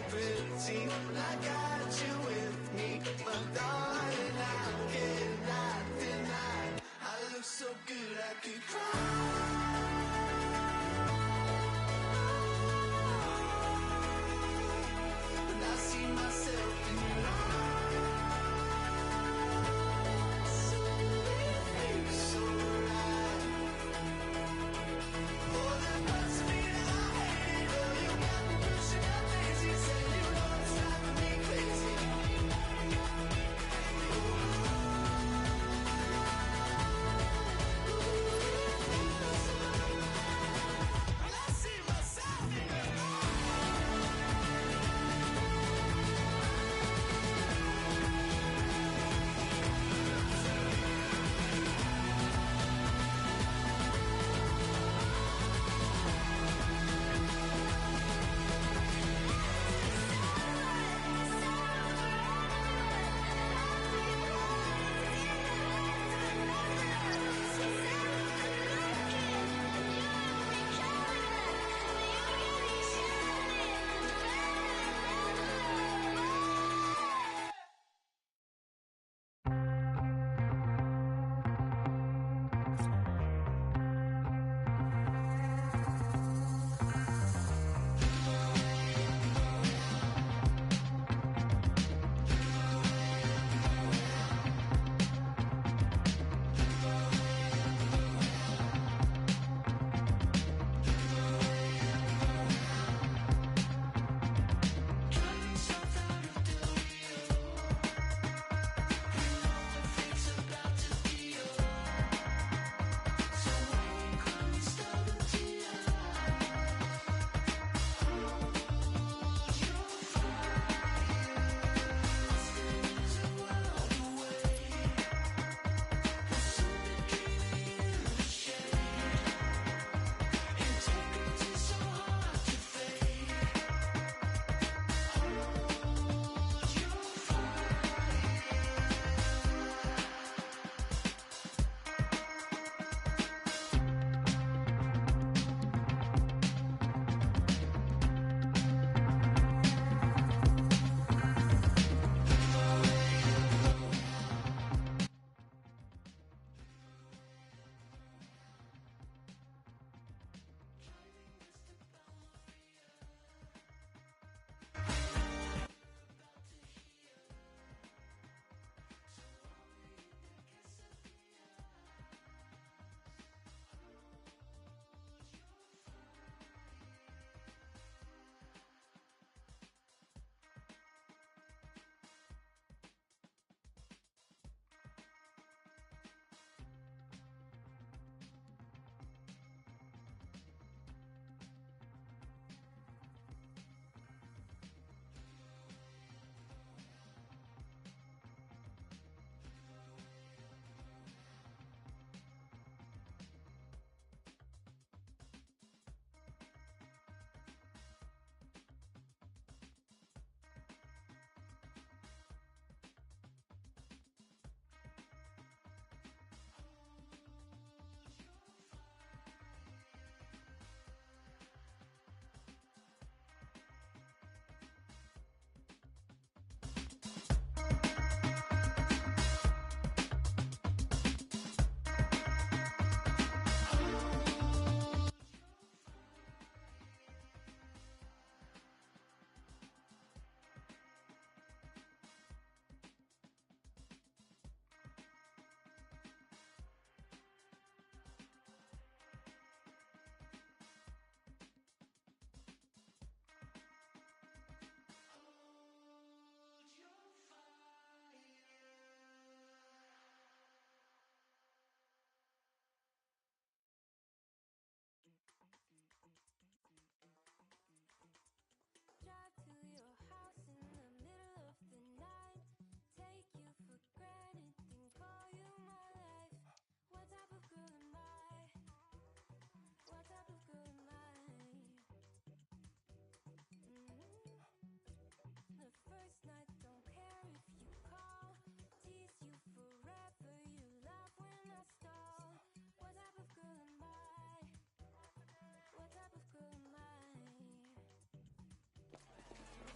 pretty when I got you with me. But darling, I cannot deny I look so good I could cry. When I see myself in your eyes, so right. Oh, that parts of me that I hate, girl, you got me pushing out daisies, and you know it's driving me crazy.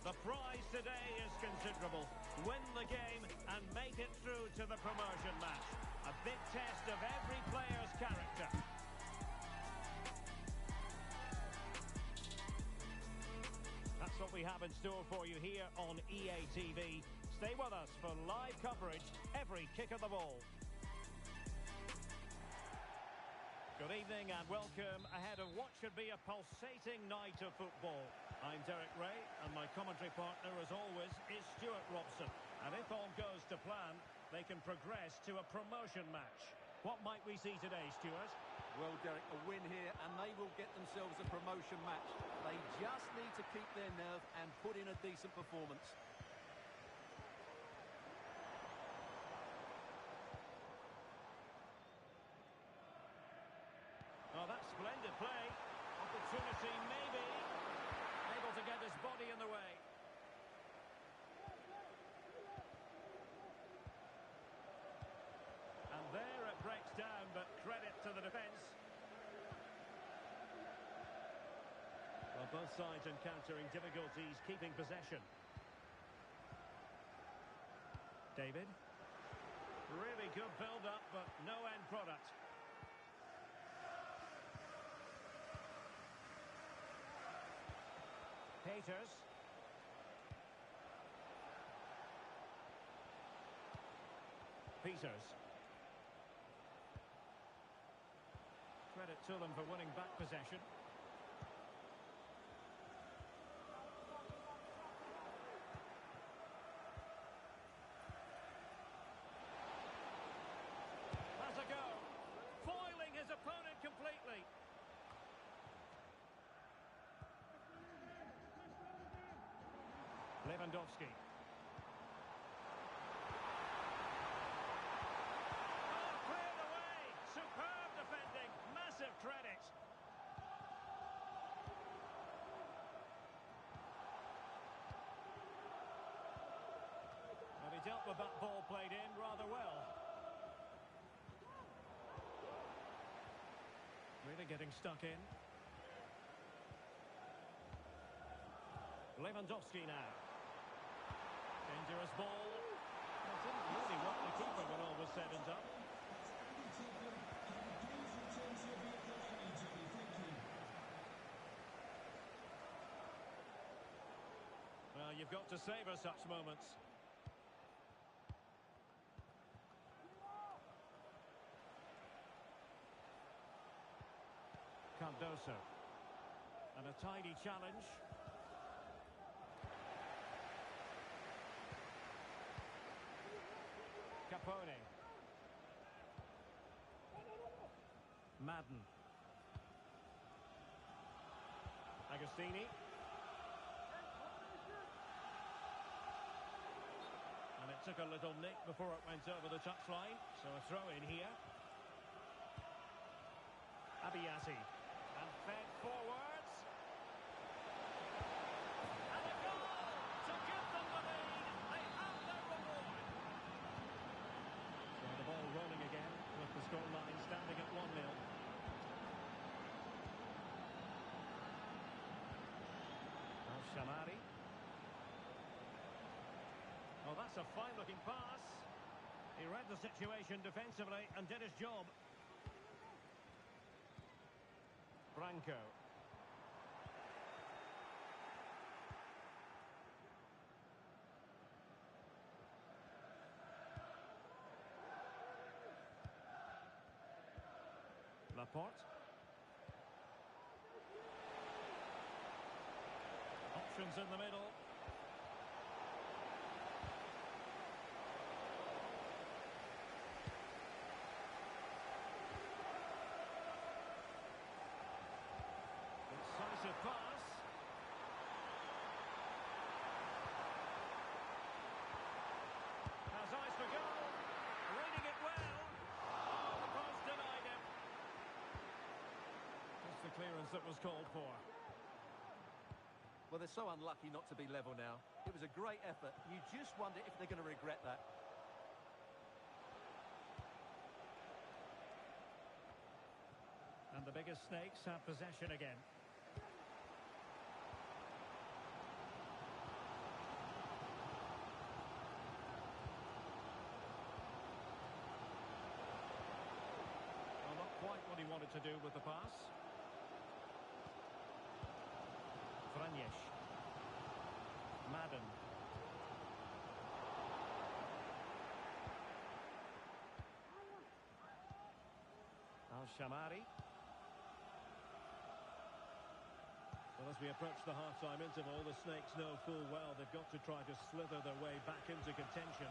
The prize today is considerable. Win the game and make it through to the promotion match. A big test of every player's character. That's what we have in store for you here on EA TV. Stay with us for live coverage every kick of the ball. Good evening and welcome ahead of what should be a pulsating night of football. I'm Derek Ray and my commentary partner as always is Stuart Robson. And if all goes to plan, they can progress to a promotion match. What might we see today, Stuart? Well, Derek, a win here and they will get themselves a promotion match. They just need to keep their nerve and put in a decent performance. Oh, that's splendid play. Opportunity, maybe. Able to get his body in the way. And there it breaks down, but credit to the defence. Well, both sides encountering difficulties keeping possession. David. Really good build-up, but no end product. Peters. Peters. Credit to them for winning back possession. Has a go. Foiling his opponent completely. Lewandowski. Oh, cleared away. Superb defending. Massive credit. Well, he dealt with that ball played in rather well. Really getting stuck in. Lewandowski now. Dangerous ball. It didn't really work the keeper when all was said and done. Well, you've got to savour such moments. Cardoso. And a tidy challenge. Capone. Madden. Agostini. And it took a little nick before it went over the touchline. So a throw in here. Abiati. And fed forwards. And a goal to give them the lead. They have their reward. So the ball rolling again with the scoreline standing at 1-0. Al-Shamari. Oh, that's a fine-looking pass. He read the situation defensively and did his job. Branco. Laporte. Options in the middle. Decisive pass. Has eyes for goal. Reading it well. Oh, the post denied him. That's the clearance that was called for. Well, they're so unlucky not to be level now. It was a great effort. You just wonder if they're going to regret that. And the biggest snakes have possession again. to do with the pass. Franjes. Madden. Al-Shamari. Well, as we approach the half-time interval, the Snakes know full well they've got to try to slither their way back into contention.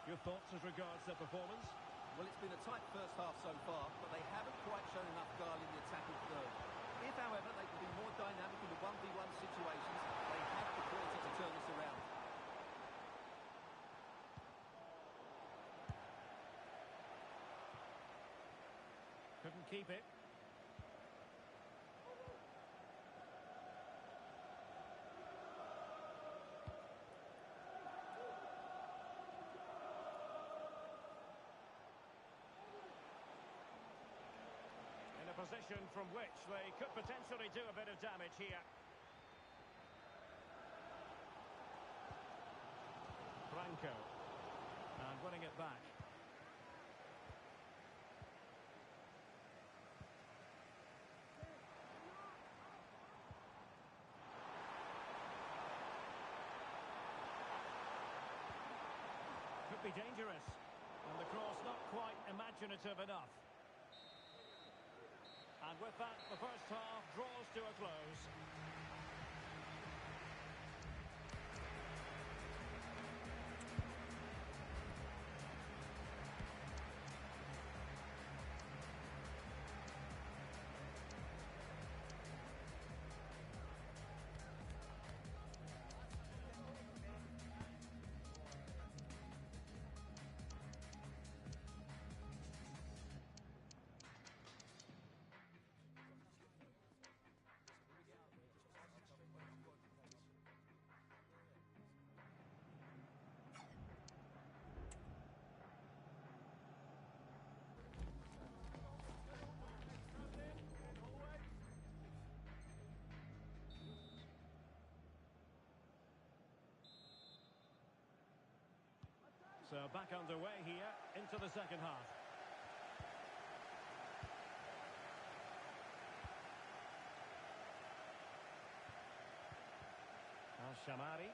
Your thoughts as regards their performance? Well, it's been a tight first half so far, but they haven't quite shown enough guile in the attacking third. If, however, they can be more dynamic in the 1v1 situations, they have the quality to turn this around. Couldn't keep it. In a position from which they could potentially do a bit of damage here. Franco. And winning it back. Could be dangerous. And the cross not quite imaginative enough. And with that, the first half draws to a close. So back underway here into the second half. Al-Shamari.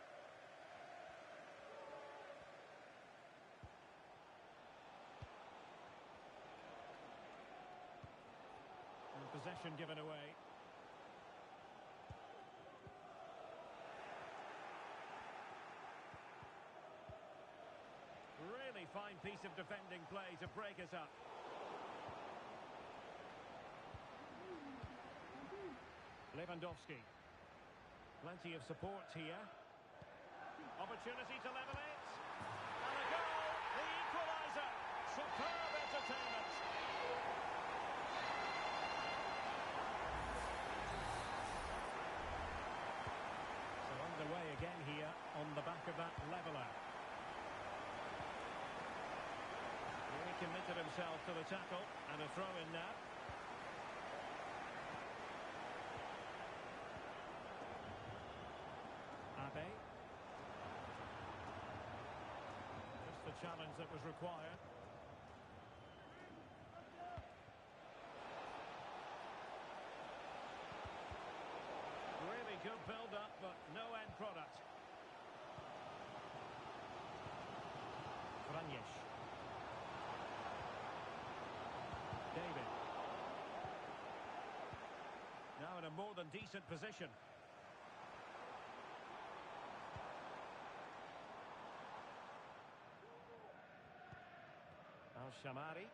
And possession given away. Really fine piece of defending play to break us up. Lewandowski. Plenty of support here. Opportunity to level it. And a goal, the equaliser. Superb entertainment. So underway again here on the back of that leveller. He committed himself to the tackle and a throw in now. Abe. Just the challenge that was required. Really good build-up, but no end product. Franjes. David. Now in a more than decent position. Al-Shamari.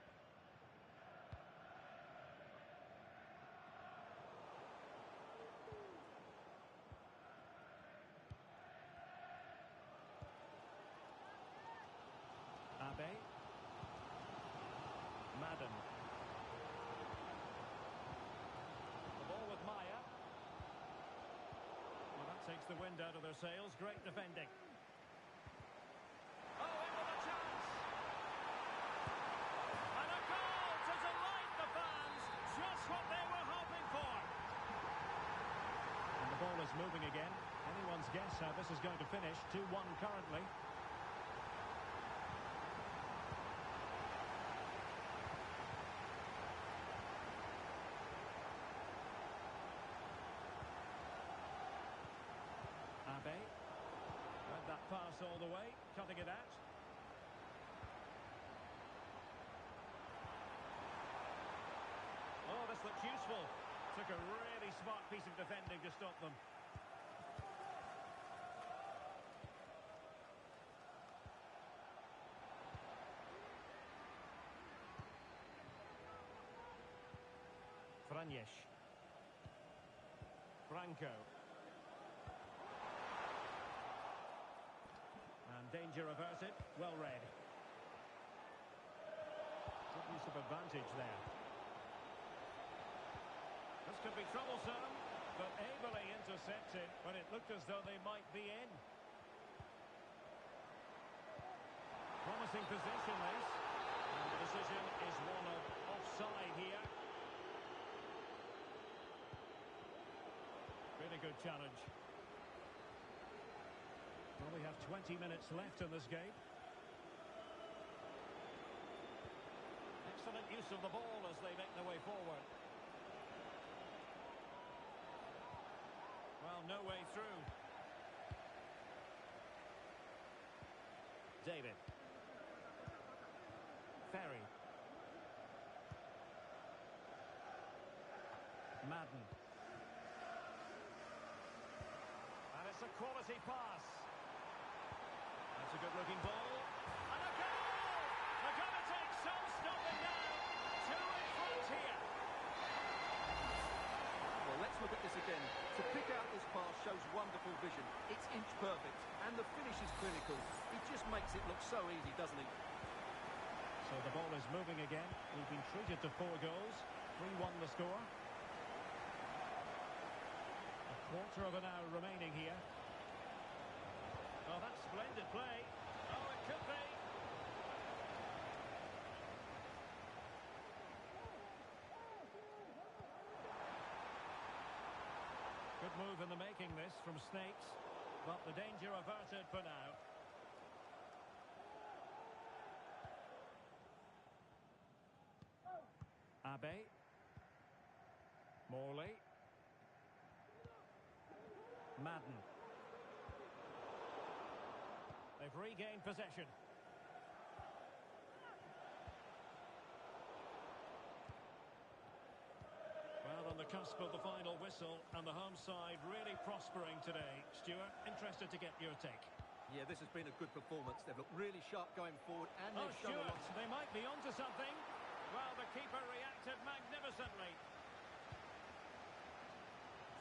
Abe. Madden. The ball with Maya. Well, that takes the wind out of their sails. Great defending. Oh, into the chance. And a goal to delight the fans. Just what they were hoping for. And the ball is moving again. Anyone's guess how this is going to finish. 2-1 currently. pass all the way, cutting it out. Oh, this looks useful. Took a really smart piece of defending to stop them. Franjes. Franco. And danger averted. Well read. Good use of advantage there. This could be troublesome, but ably intercepted when it looked as though they might be in. Promising position, this. And the decision is one of offside here. Really good challenge. Well, we have 20 minutes left in this game. Excellent use of the ball as they make their way forward. Well, no way through. David. Ferry. Madden. And it's a quality pass. That's a good-looking ball. And a goal! They're going to take some stopping now. Two in front here. Well, let's look at this again. To pick out this pass shows wonderful vision. It's inch perfect, and the finish is clinical. It just makes it look so easy, doesn't it? So the ball is moving again. We've been treated to 4 goals. 3-1 the score. A quarter of an hour remaining here. Oh, that's splendid play. Oh, it could be. Good move in the making, this, from Snakes. But the danger averted for now. Abe. Morley. Madden. They've regained possession. Well, on the cusp of the final whistle, and the home side really prospering today. Stuart, interested to get your take. Yeah, this has been a good performance. They've looked really sharp going forward, and Oh, they've shown a Stuart, lot. they might be onto something. Well, the keeper reacted magnificently.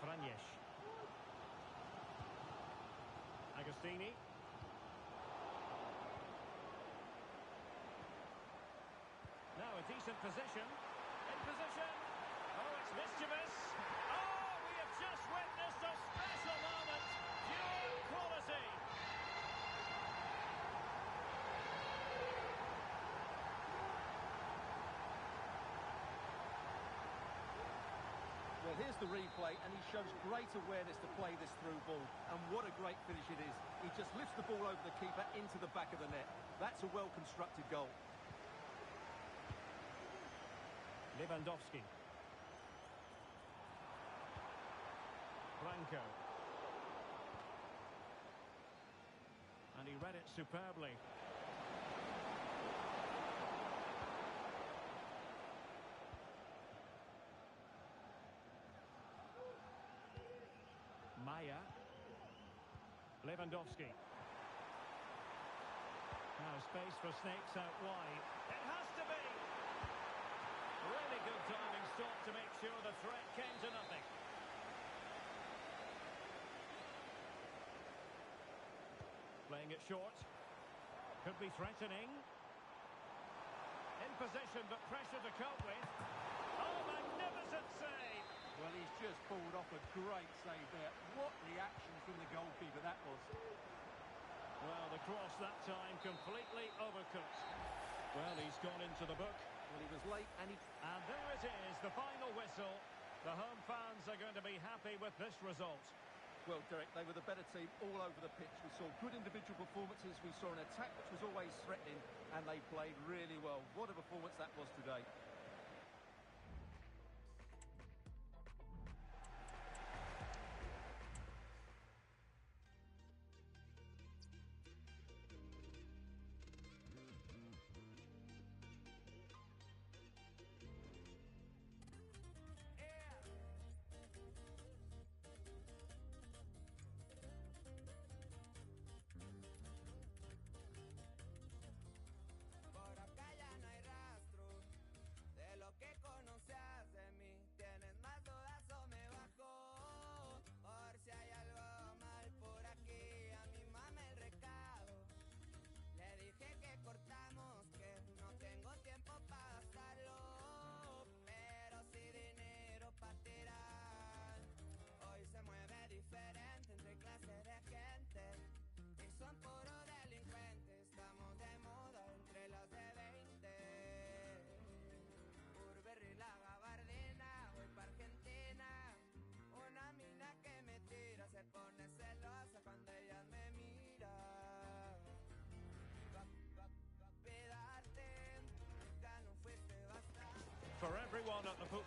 Franjes. Agostini. Now a decent position. In position. Oh, it's mischievous. Oh, we have just witnessed a special moment. Pure quality. Well, here's the replay, and he shows great awareness to play this through ball. And what a great finish it is. He just lifts the ball over the keeper into the back of the net. That's a well-constructed goal. Lewandowski. Franco. And he read it superbly. Maya. Lewandowski. Now space for Snakes out wide. It has to be! Really good diving stop to make sure the threat came to nothing. Playing it short. Could be threatening. In position, but pressure to cope with. Oh, magnificent save! Well, he's just pulled off a great save there. What reaction from the goalkeeper that was. Well, the cross that time completely overcooked. Well, he's gone into the book. Well, he was late, and And there it is, the final whistle. The home fans are going to be happy with this result. Well, Derek, they were the better team all over the pitch. We saw good individual performances. We saw an attack which was always threatening, and they played really well. What a performance that was today.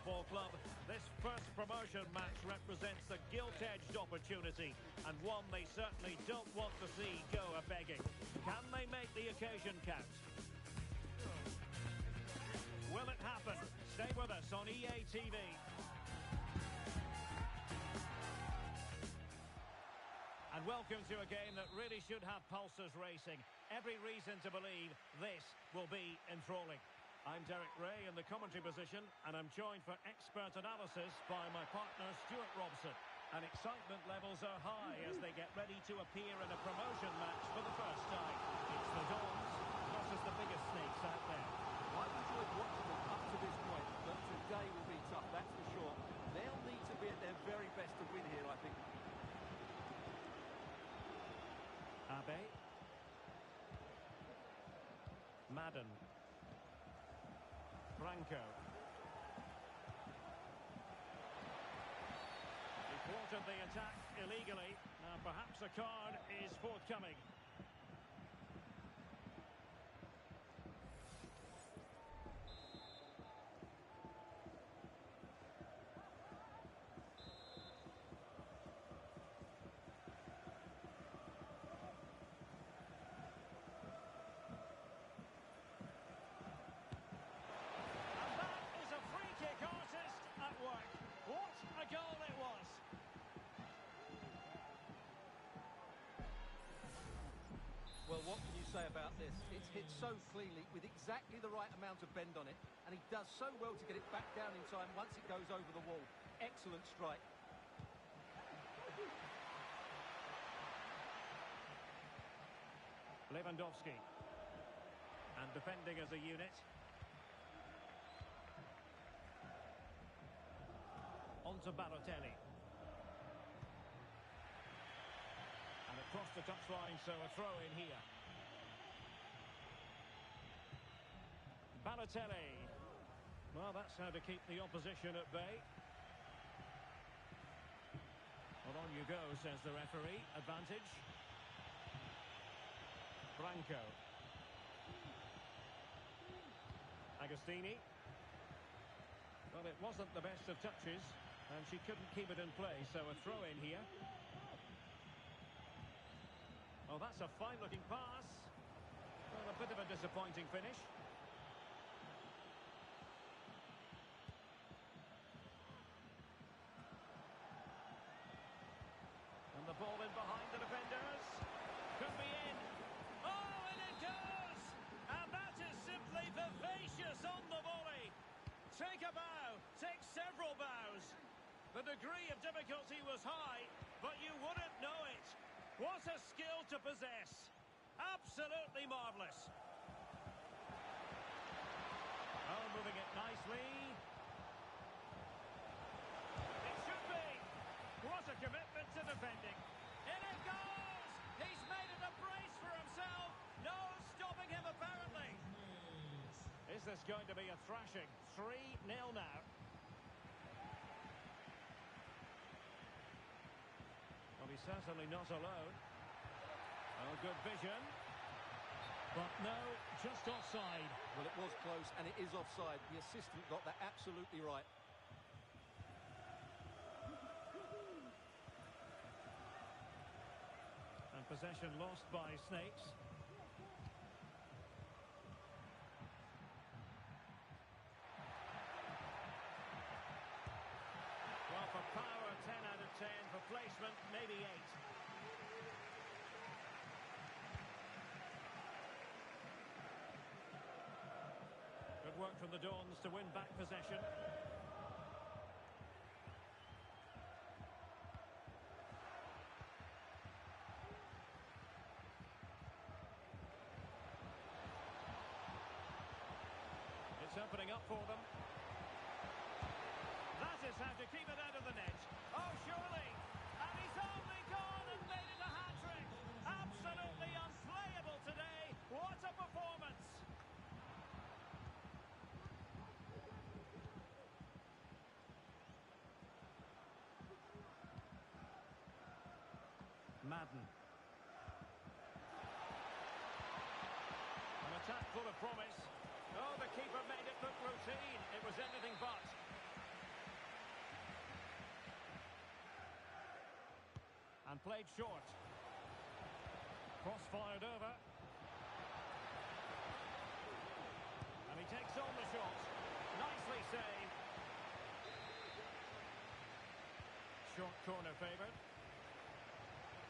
Football Club. This first promotion match represents a gilt-edged opportunity, and one they certainly don't want to see go a-begging. Can they make the occasion count? Will it happen? Stay with us on EA TV. And welcome to a game that really should have pulses racing. Every reason to believe this will be enthralling. I'm Derek Ray in the commentary position, and I'm joined for expert analysis by my partner Stuart Robson. And excitement levels are high as they get ready to appear in a promotion match for the first time. It's the Dons versus the biggest snakes out there. I've enjoyed watching them up to this point, but today will be tough, that's for sure. They'll need to be at their very best to win here, I think. Abe. Madden. Branco. He thwarted the attack illegally. Now perhaps a card is forthcoming. Well, what can you say about this? It's hit so cleanly with exactly the right amount of bend on it, and he does so well to get it back down in time once it goes over the wall. Excellent strike. Lewandowski. And defending as a unit. On to Balotelli. And across the touchline, so a throw in here. Balotelli. Well, that's how to keep the opposition at bay. Well, on you go, says the referee. Advantage. Branco. Agostini. Well, it wasn't the best of touches, and she couldn't keep it in play, so a throw in here. Oh, that's a fine-looking pass. Well, a bit of a disappointing finish. And the ball in behind the defenders. Could be in. Oh, and it goes! And that is simply vivacious on the volley. Take a bow. Take several bows. The degree of difficulty was high, but you wouldn't know it. What a skill to possess. Absolutely marvellous. Oh, moving it nicely. It should be. What a commitment to defending. In it goes. He's made it a brace for himself. No stopping him, apparently. Is this going to be a thrashing? 3-0 now. Well, he's certainly not alone. Oh, good vision. But no, just offside. Well, it was close, and it is offside. The assistant got that absolutely right. And possession lost by Snakes. Well, for power, 10 out of 10. For placement, maybe 8. Good work from the Dons to win back possession. It's opening up for them. That is how to keep it out of the net. Oh, surely. And he's only gone and made it a hat-trick. Absolutely unplayable today. What a performance. Madden. An attack full of promise. Oh, the keeper made it look routine. It was anything but. And played short. Cross fired over. And he takes on the shot. Nicely saved. Short corner favoured.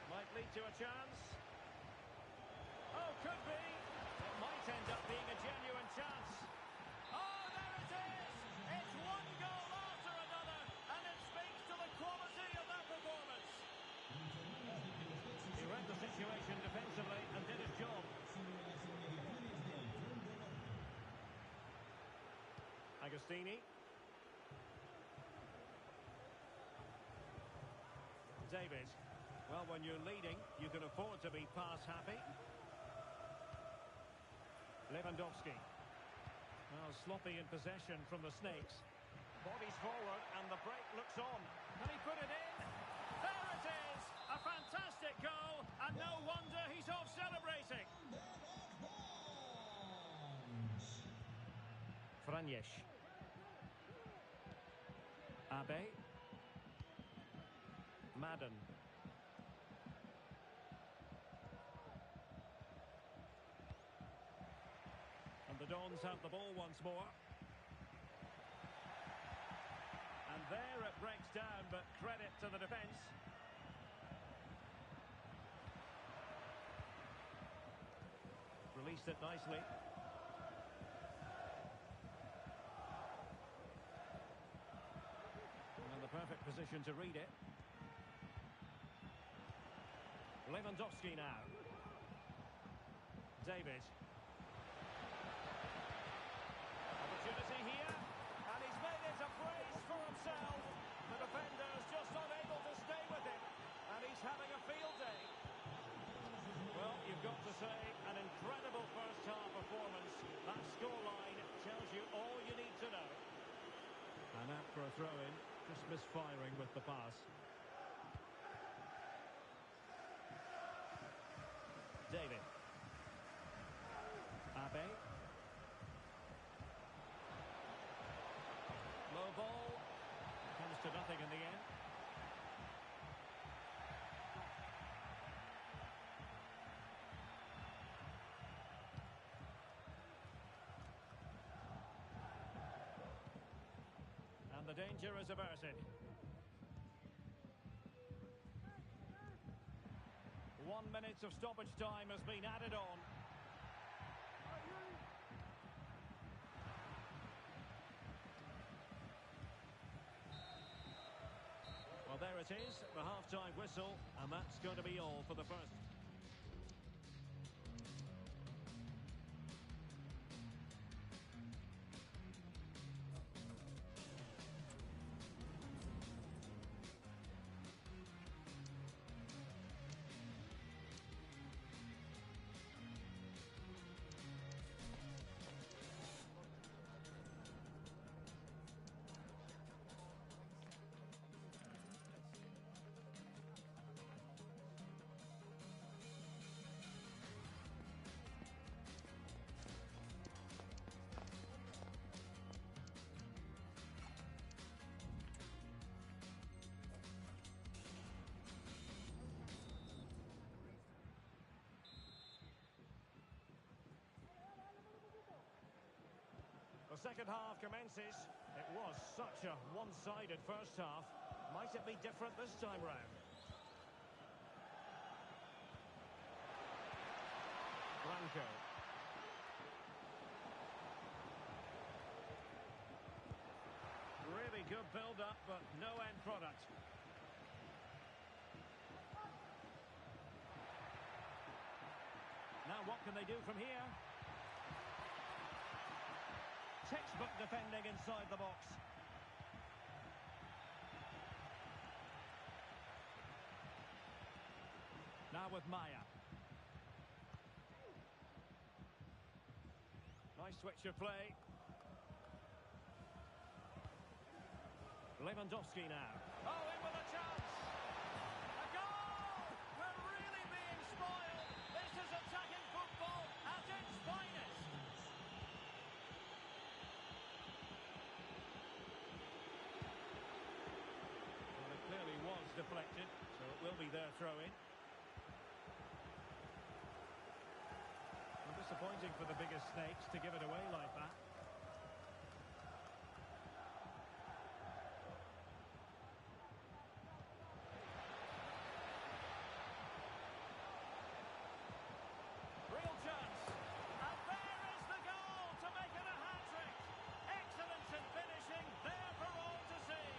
Might lead to a chance. Oh, could be. It might end up being a genuine chance. Oh, there it is! It's one goal after another, and it speaks to the quality of that performance. He read the situation defensively and did his job. Agostini. David. Well, when you're leading, you can afford to be pass happy. Lewandowski. Well, sloppy in possession from the Snakes. Bodies forward and the break looks on. Can he put it in? There it is! A fantastic goal, and no wonder he's off celebrating. Franjesh. Abe. Madden. And the Dons have the ball once more. And there it breaks down, but credit to the defence. Released it nicely. And in the perfect position to read it. Lewandowski now. David. Opportunity here, and he's made it a brace for himself. The defender's just unable to stay with him, and he's having a field day. Well, you've got to say, an incredible first-half performance. That scoreline tells you all you need to know. And after a throw-in, just misfiring with the pass. David. Abe. Low ball. Comes to nothing in the end. And the danger is averted. 1 minute of stoppage time has been added on. Well, there it is, the half-time whistle, and that's going to be all for the first. The second half commences. It was such a one-sided first half. Might it be different this time round? Blanco. Really good build-up, but no end product. Now what can they do from here? Textbook defending inside the box. Now with Maya. Nice switch of play. Lewandowski now. Oh, in with a chance. A goal! We're really being spoiled. This is attacking football at its finest. Well, it clearly was deflected, so will be their throw-in. Well, disappointing for the biggest snakes to give it away like that. Real chance. And there is the goal to make it a hat-trick. Excellence in finishing, there for all to see.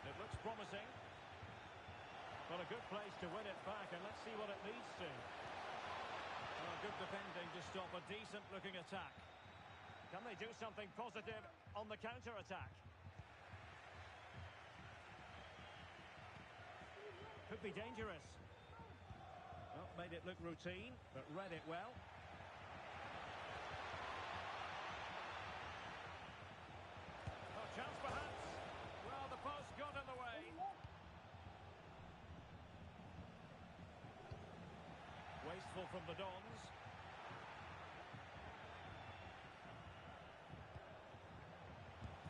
It looks promising. Well, a good place to win it back, and let's see what it leads to. Well, good defending to stop a decent-looking attack. Can they do something positive on the counter-attack? Could be dangerous. Well, made it look routine, but read it well. Oh, chance perhaps. Well, the post got in the way. Wasteful from the Dons.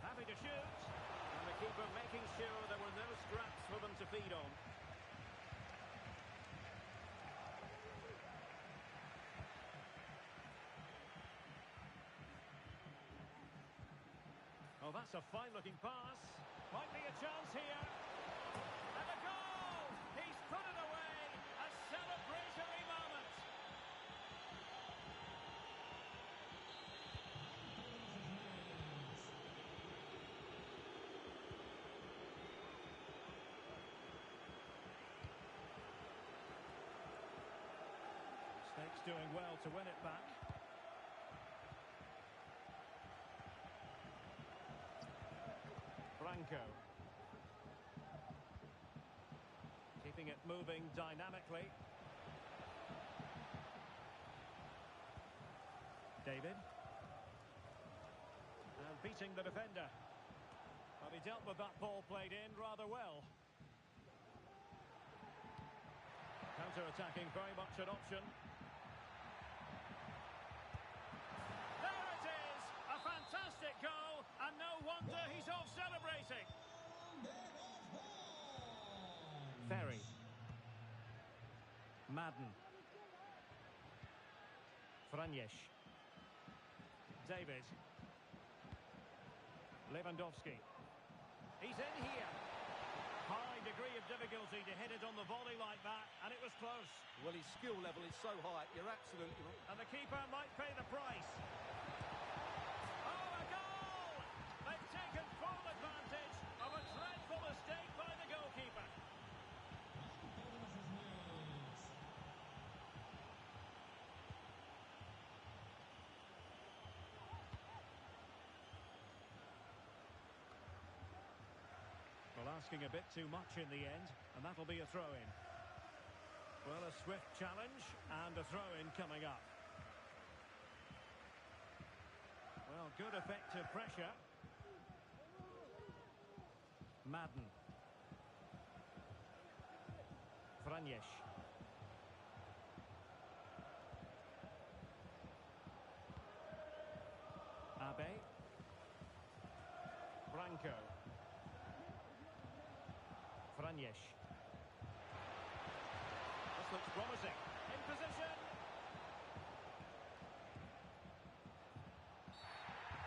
Happy to shoot. And the keeper making sure there were no scraps for them to feed on. Oh, that's a fine-looking pass. Might be a chance here. And a goal! He's put it away. A celebratory moment. Snakes doing well to win it back. Franco. Keeping it moving dynamically. David. And beating the defender. But he dealt with that ball played in rather well. Counter-attacking very much an option. There it is! A fantastic goal, and no wonder he's off celebrating. Ferry. Madden. Franjesh. David. Lewandowski. He's in here. High degree of difficulty to hit it on the volley like that, and it was close. Well, his skill level is so high, you're absolutely right. And the keeper might pay the price. Oh, a goal! They've taken full advantage of a dreadful mistake by the goalkeeper. Well, asking a bit too much in the end, and that'll be a throw-in. Well, a swift challenge and a throw-in coming up. Well, good effective pressure. Madden. Franjesh. Abe. Franco. Franjesh. This looks promising. In position.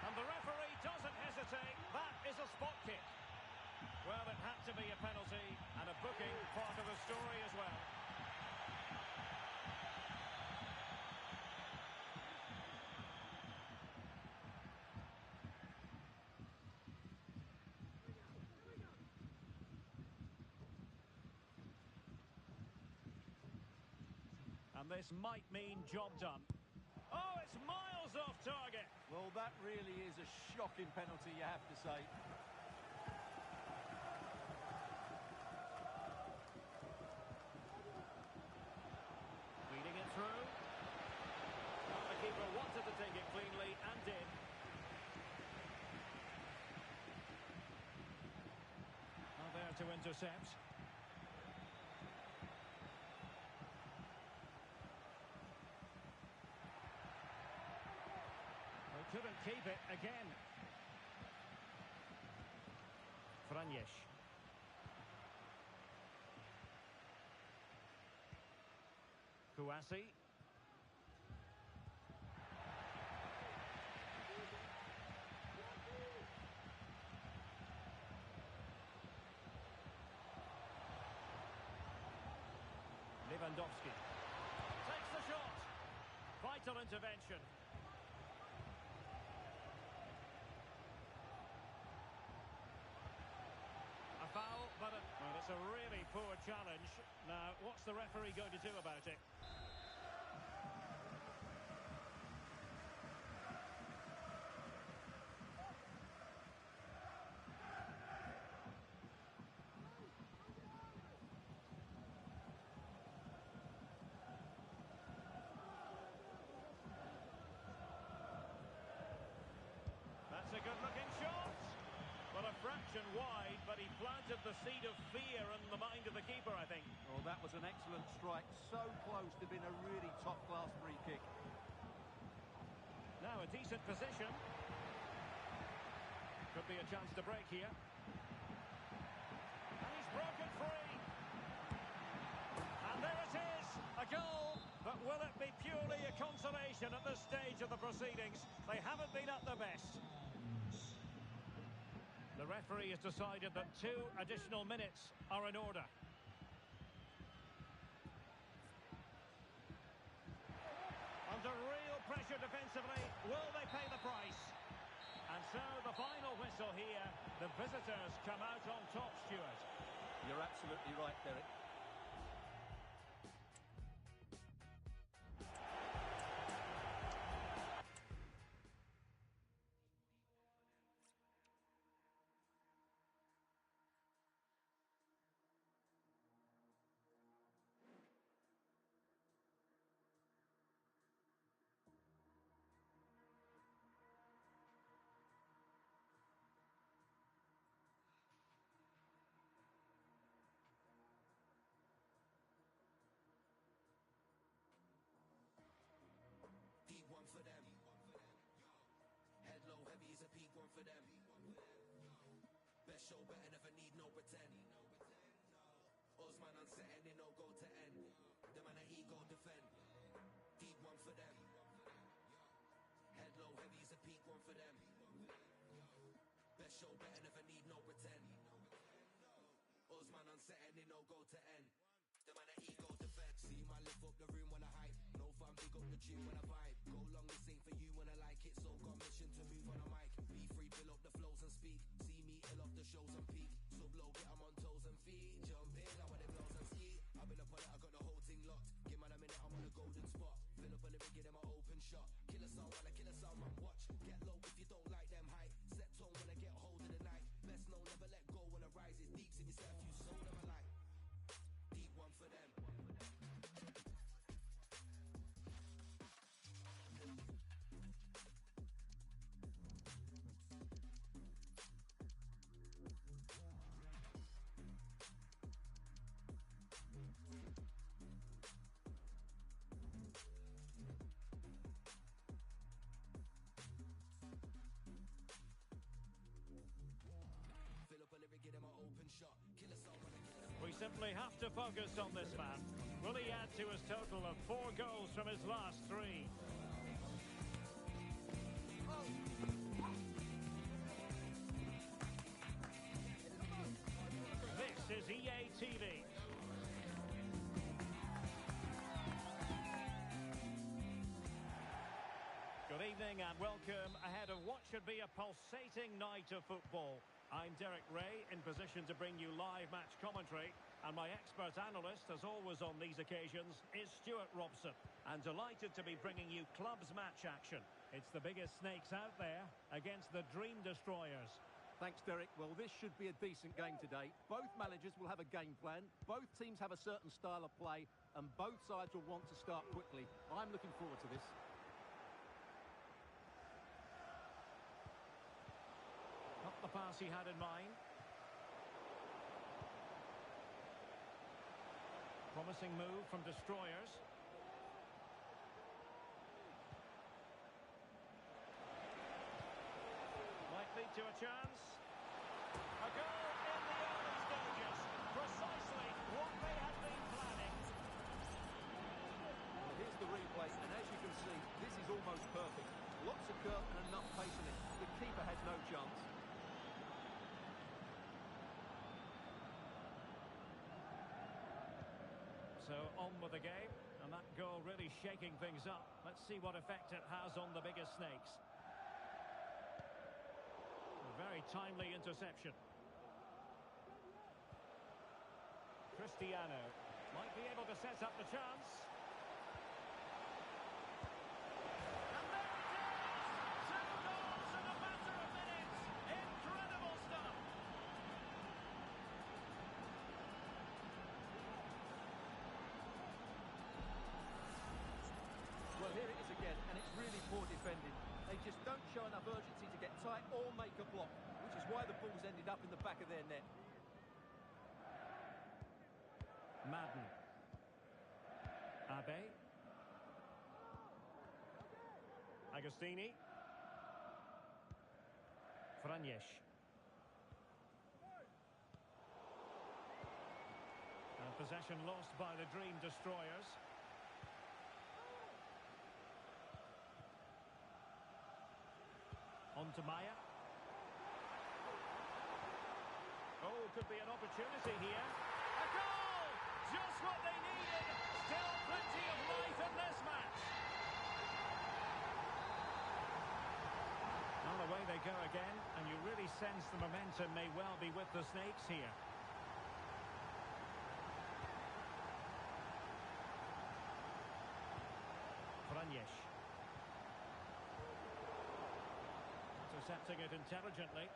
And the referee doesn't hesitate. That is a spot kick. Well, it had to be a penalty, and a booking part of the story as well. And this might mean job done. Oh, it's miles off target. Well, that really is a shocking penalty, you have to say. Feeding it through. Well, the keeper wanted to take it cleanly and did. Now there to intercept. Couldn't keep it again. Franjesh. Kouassi. Lewandowski. Takes the shot. Vital intervention. A foul, but well, it's a really poor challenge. Now, what's the referee going to do about it? That's a good-looking shot. Well, a fraction wide, but he planted the seed of fear in the mind of the keeper, I think. Well, that was an excellent strike. So close to being a really top-class free kick. Now a decent position. Could be a chance to break here. And he's broken free. And there it is, a goal. But will it be purely a consolation at this stage of the proceedings? They haven't been at their best. The referee has decided that 2 additional minutes are in order. Under real pressure defensively, will they pay the price? And so the final whistle here, the visitors come out on top, Stuart. You're absolutely right, Derek. Deep one for them. Head low heavy is a peak one for them. Best show better never need no pretend. Osman unsetting they no go to end. The man at ego defend. Deep one for them. Head low heavy is a peak one for them. Best show better never need no pretend. Osman unsetting they no go to end. The man at ego defend. See my lift up the room when I hype. No fun big up the tune when I vibe. Go long this ain't for you when I like it. So got mission to move on a mic. Be free, fill up the flows and speak. See me ill off the shows and peak. Sub low, get 'em on toes and feet. Jump in, I want them blows and ski. I've been up on it, I got the whole thing locked. Give man a minute, I'm on a golden spot. Fill up a lyric, get them an open shot. Kill a song, when I kill a song, man, watch. Get low if you don't like them height. Set tone when I get hold of the night. Best know, never let go when I rise. It's deep, see myself, you soul of a light. Deep one for them. Fill up a lyric, get him an open shot. Kill a song when I kill a We simply have to focus on this man. Will he add to his total of 4 goals from his last 3? This is EA TV. Good evening and welcome ahead of what should be a pulsating night of football. I'm Derek Ray, in position to bring you live match commentary, and my expert analyst, as always on these occasions, is Stuart Robson. And delighted to be bringing you clubs match action. It's the biggest snakes out there against the Dream Destroyers. Thanks, Derek. Well, this should be a decent game today. Both managers will have a game plan. Both teams have a certain style of play, and both sides will want to start quickly. I'm looking forward to this. Not the pass he had in mind. Promising move from Destroyers. to a chance. A goal in the early stages. Precisely what they had been planning. Well, here's the replay, and as you can see, this is almost perfect. Lots of curve and enough pace in it. The keeper has no chance. So on with the game, and that goal really shaking things up. Let's see what effect it has on the biggest snakes. A very timely interception. Cristiano might be able to set up the chance. And there it is! 2 goals in a matter of minutes. Incredible stuff. Well, here it is again, and it's really poor defending. They just don't show enough urgency to get tight or make a block, which is why the ball's ended up in the back of their net. Madden. Abe. Agostini. Franjesh. And possession lost by the Dream Destroyers. On to Maya. Oh, could be an opportunity here. A goal! Just what they needed. Still plenty of life in this match. Well, away they go again, and you really sense the momentum may well be with the Snakes here. Franjesh. Intercepting it intelligently.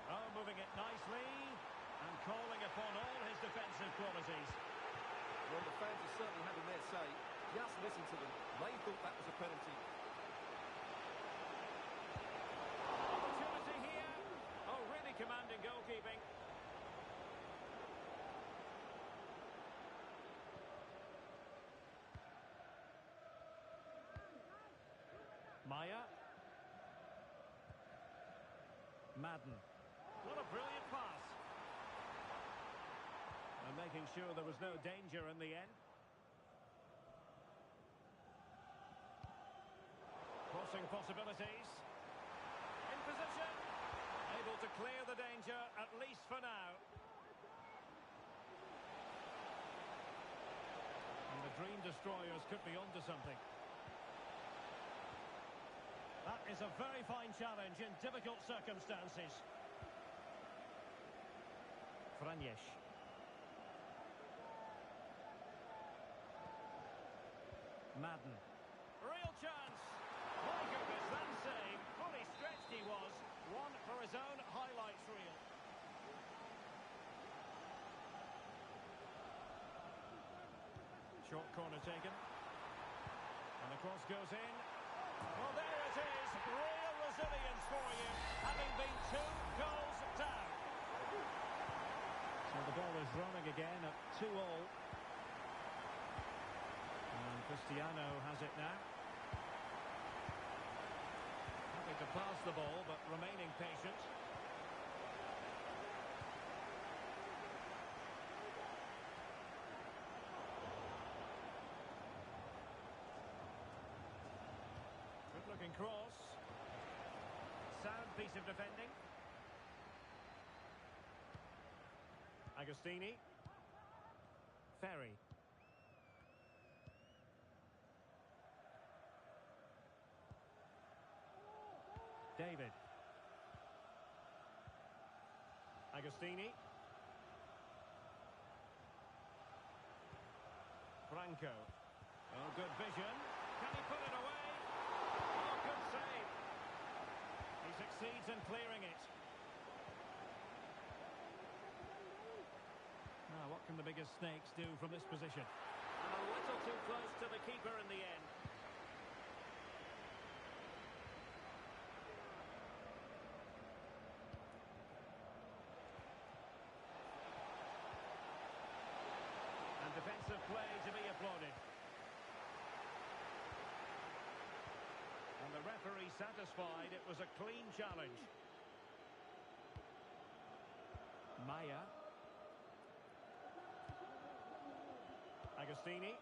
Oh, moving it nicely and calling upon all his defensive qualities. Well, the fans are certainly having their say. Just listen to them. They thought that was a penalty. Opportunity here. Oh, really commanding goalkeeping. Maya. Madden. What a brilliant pass. And making sure there was no danger in the end. Crossing possibilities. In position. Able to clear the danger, at least for now. And the Dream Destroyers could be onto something. That is a very fine challenge in difficult circumstances. Franjesh. Madden. Real chance. My goodness, that save. Fully stretched he was. One for his own highlights reel. Short corner taken. And the cross goes in. Well, there it is. Real resilience for you, having been 2 goals down. So the ball is running again at 2-2. And Cristiano has it now. Having to pass the ball, but remaining patient. Good-looking cross. Sound piece of defending. Agostini. Ferry. David. Agostini. Franco. Oh, good vision. Can he put it away? Oh, good save. He succeeds in clearing it. Now, what can the biggest Snakes do from this position? And a little too close to the keeper in the end. And defensive play to be applauded. referee satisfied it was a clean challenge. Maya. Agostini.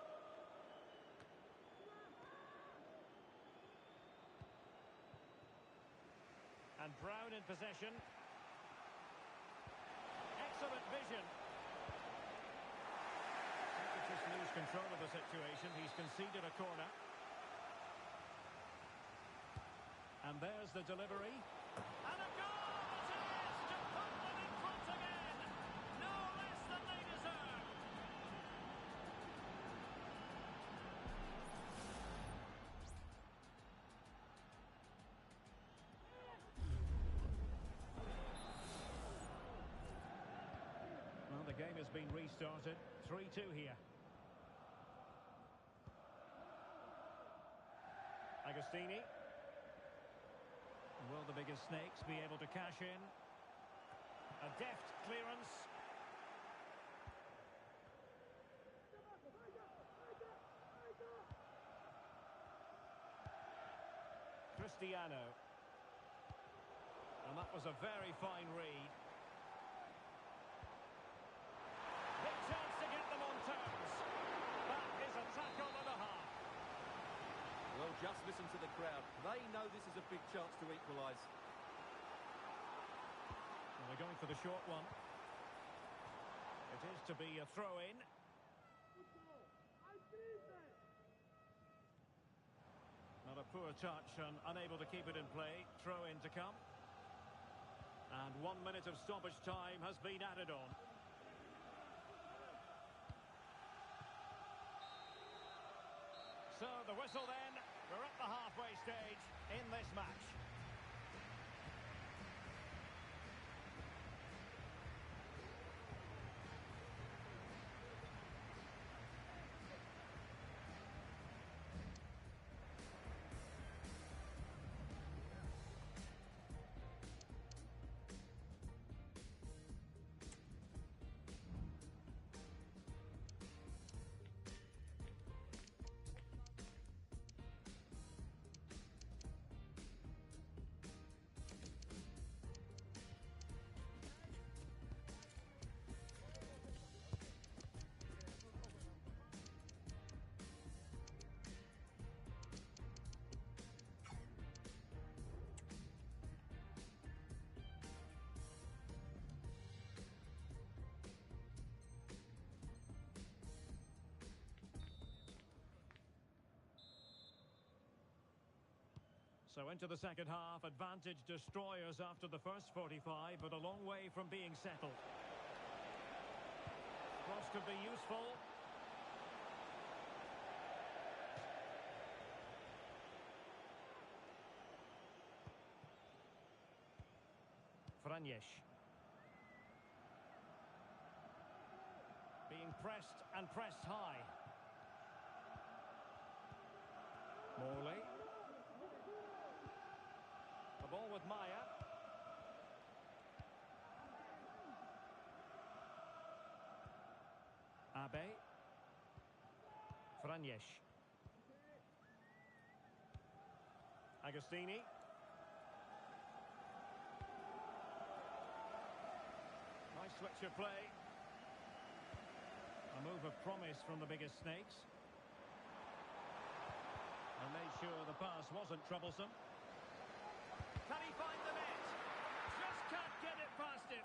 And Brown in possession. Excellent vision. Just lose control of the situation. He's conceded a corner. And there's the delivery. And a goal it is to put them in front again. No less than they deserve. Well, the game has been restarted. 3-2 here. Agostini. Will the biggest snakes be able to cash in? A deft clearance. Cristiano. And that was a very fine read. Big chance to get them on terms. That is a tackle and a half. Well, just listen to the crowd. They know this is a big chance to equalise. Well, they're going for the short one. It is to be a throw-in. Not a poor touch and unable to keep it in play. Throw-in to come. And 1 minute of stoppage time has been added on. So the whistle then. We're at the halfway stage in this match. So into the second half, advantage destroyers after the first 45, but a long way from being settled. Cross could be useful. Franjesh. Being pressed and pressed high. Morley. The ball with Maya. Abe. Franjesh. Agostini. Nice switch of play. A move of promise from the biggest snakes. And made sure the pass wasn't troublesome. Can he find the net? Just can't get it past him.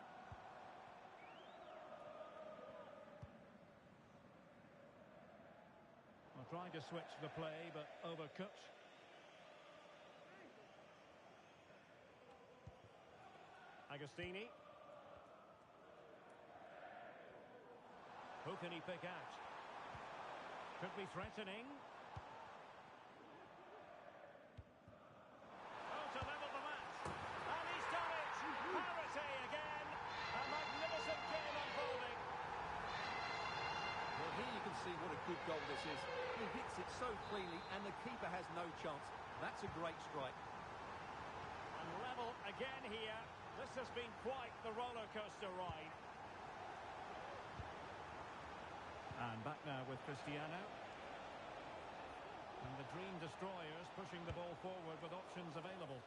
Well, trying to switch the play, but overcooked. Agostini. Who can he pick out? Could be threatening. See what a good goal this is. He hits it so cleanly and the keeper has no chance. That's a great strike. And level again here. This has been quite the roller coaster ride. And back now with Cristiano. And the Dream Destroyers pushing the ball forward with options available.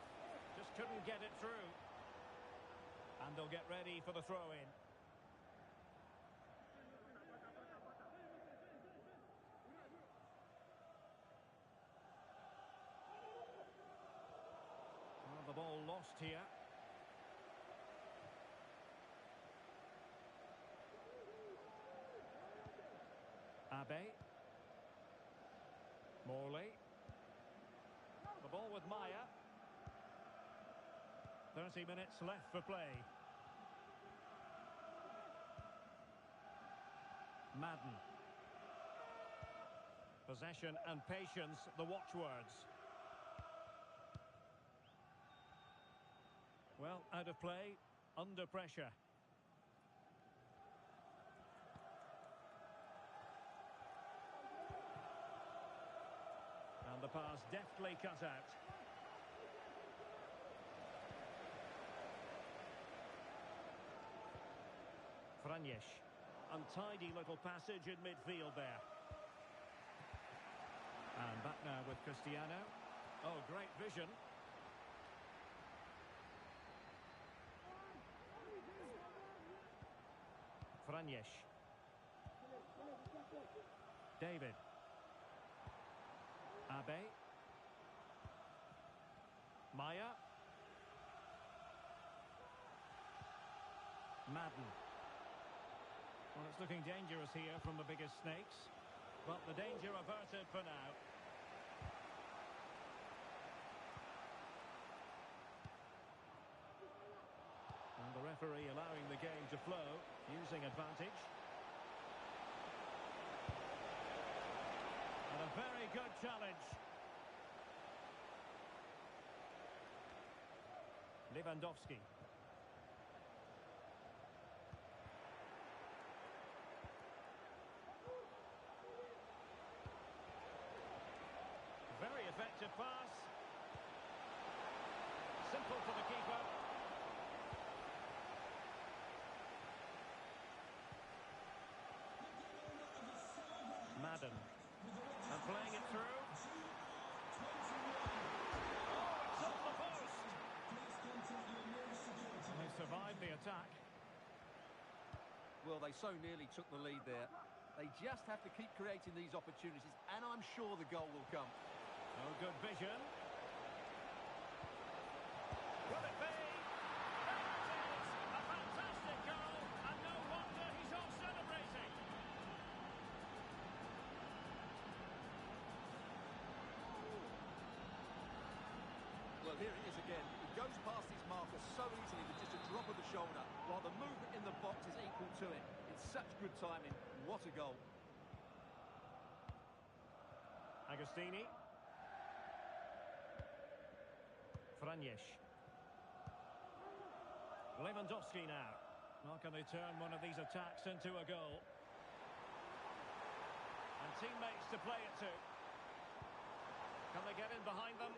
Just couldn't get it through. And they'll get ready for the throw-in. Well, the ball lost here. Abe. Morley. The ball with Maya. 30 minutes left for play. Madden. Possession and patience, the watchwords. Well, out of play, under pressure. And the pass deftly cut out. Franjes. Untidy little passage in midfield there. And back now with Cristiano. Oh, great vision. Franjes. David. Abe. Maya. Madden. Well, it's looking dangerous here from the biggest snakes, but the danger averted for now. And the referee allowing the game to flow, using advantage. And a very good challenge. Lewandowski. Very effective pass. Simple for the keeper. Madden. And playing it through. Oh, it's off the post. And they survived the attack. Well, they so nearly took the lead there. They just have to keep creating these opportunities, and I'm sure the goal will come. Oh, good vision. Will it be? There it is! A fantastic goal, and no wonder he's off celebrating. Well, here it is again. He goes past his marker so easily with just a drop of the shoulder, while the movement in the box is equal to it. It's such good timing. What a goal. Agostini. Franjes. Lewandowski now. Well, can they turn one of these attacks into a goal? And teammates to play it to. Can they get in behind them?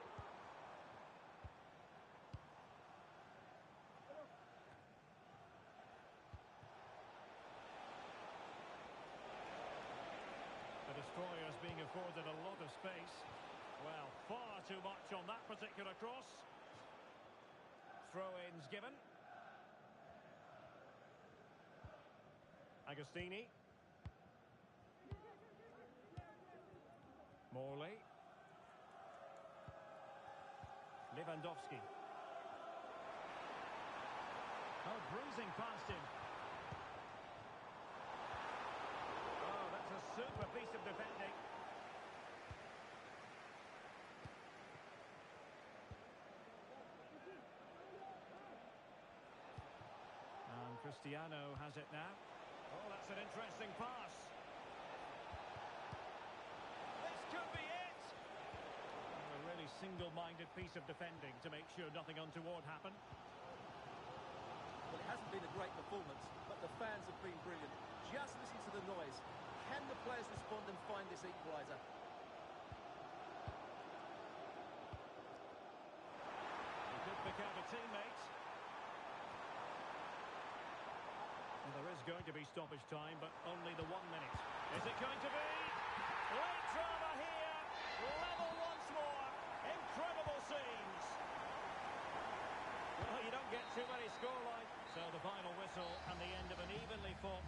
The Destroyers being afforded a lot of space. Well, far too much on that particular cross. Throw-ins given. Agostini. Morley. Lewandowski. Oh, bruising past him. Oh, that's a super piece of defending. And Cristiano has it now. Oh, that's an interesting pass. This could be it. A really single-minded piece of defending to make sure nothing untoward happened. Well, it hasn't been a great performance, but the fans have been brilliant. Just listen to the noise. Can the players respond and find this equaliser? He could pick out a teammate. And there is going to be stoppage time, but only the 1 minute. Is it going to be? Late drama here. Level incredible scenes. Well, you don't get too many scoreline. So the final whistle and the end of an evenly fought.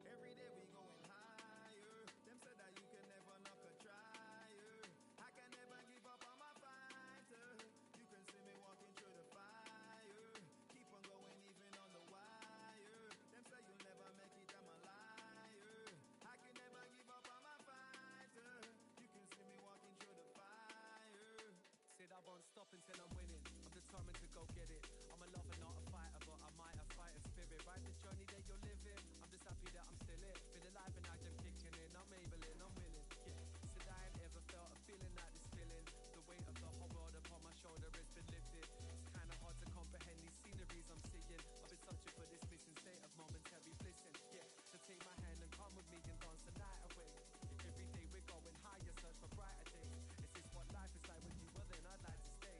Every day we going higher. Them said that you can never knock a trier. I can never give up on my fighter. You can see me walking through the fire. Keep on going even on the wire. Them say you'll never make it, I'm a liar. I can never give up on my fighter. You can see me walking through the fire. Said I won't stop until I'm winning. I'm determined to go get it. I'm a lover, not a fighter, but I might have fighter spirit. Ride the journey that you're living. I'm just happy that I'm still here. Feel alive and I am kicking in. I'm able and I'm willing. Yeah, said I ain't ever felt a feeling like this feeling. The weight of the whole world upon my shoulder has been lifted. It's kind of hard to comprehend these sceneries I'm seeing. I've been searching for this missing state of momentary blissing. Yeah, so take my hand and come with me and dance the night away. Every day we're going higher, search for brighter days. Is this what life is like when you were then? I'd like to stay.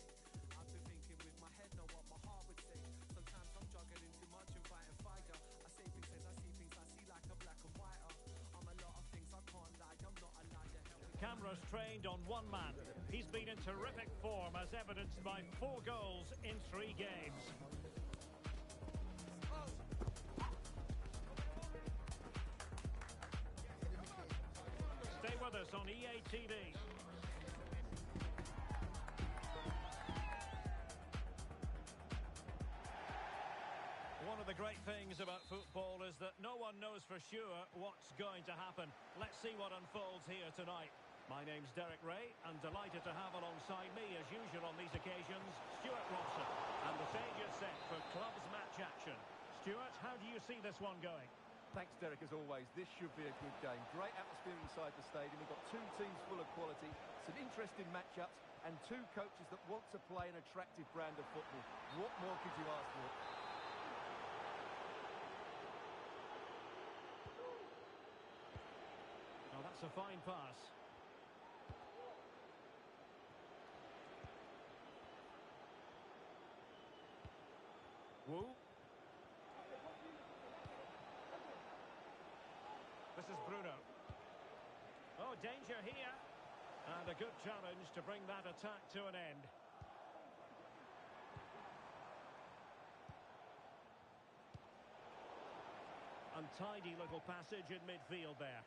I've been thinking with my head, know what my heart would say. Sometimes I'm juggling too much and fighting fire. I say things and I see things I see like a black and white. I'm a lot of things I can't lie. I'm not a liar. Cameras trained on one man. He's been in terrific form, as evidenced by 4 goals in 3 games. Stay with us on EA TV. One of the great things about football is that no one knows for sure what's going to happen. Let's see what unfolds here tonight. My name's Derek Ray, and delighted to have alongside me, as usual on these occasions, Stuart Robson. And the stage is set for clubs match action. Stuart, how do you see this one going? Thanks, Derek, as always. This should be a good game. Great atmosphere inside the stadium. We've got 2 teams full of quality, some interesting matchups, and 2 coaches that want to play an attractive brand of football. What more could you ask for? Oh, that's a fine pass. Wu. This is Bruno. Oh, danger here. And a good challenge to bring that attack to an end. Untidy little passage in midfield there.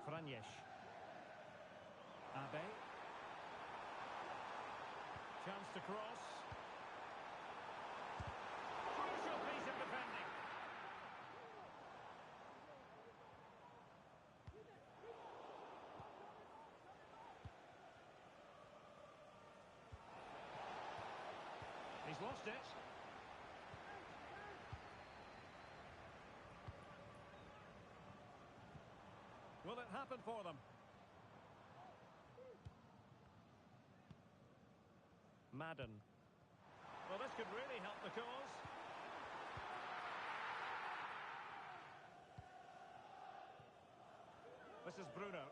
Franjesh. Abe. Chance to cross. Crucial piece of defending. He's lost it. Will it happen for them? Madden. Well, this could really help the cause. This is Bruno.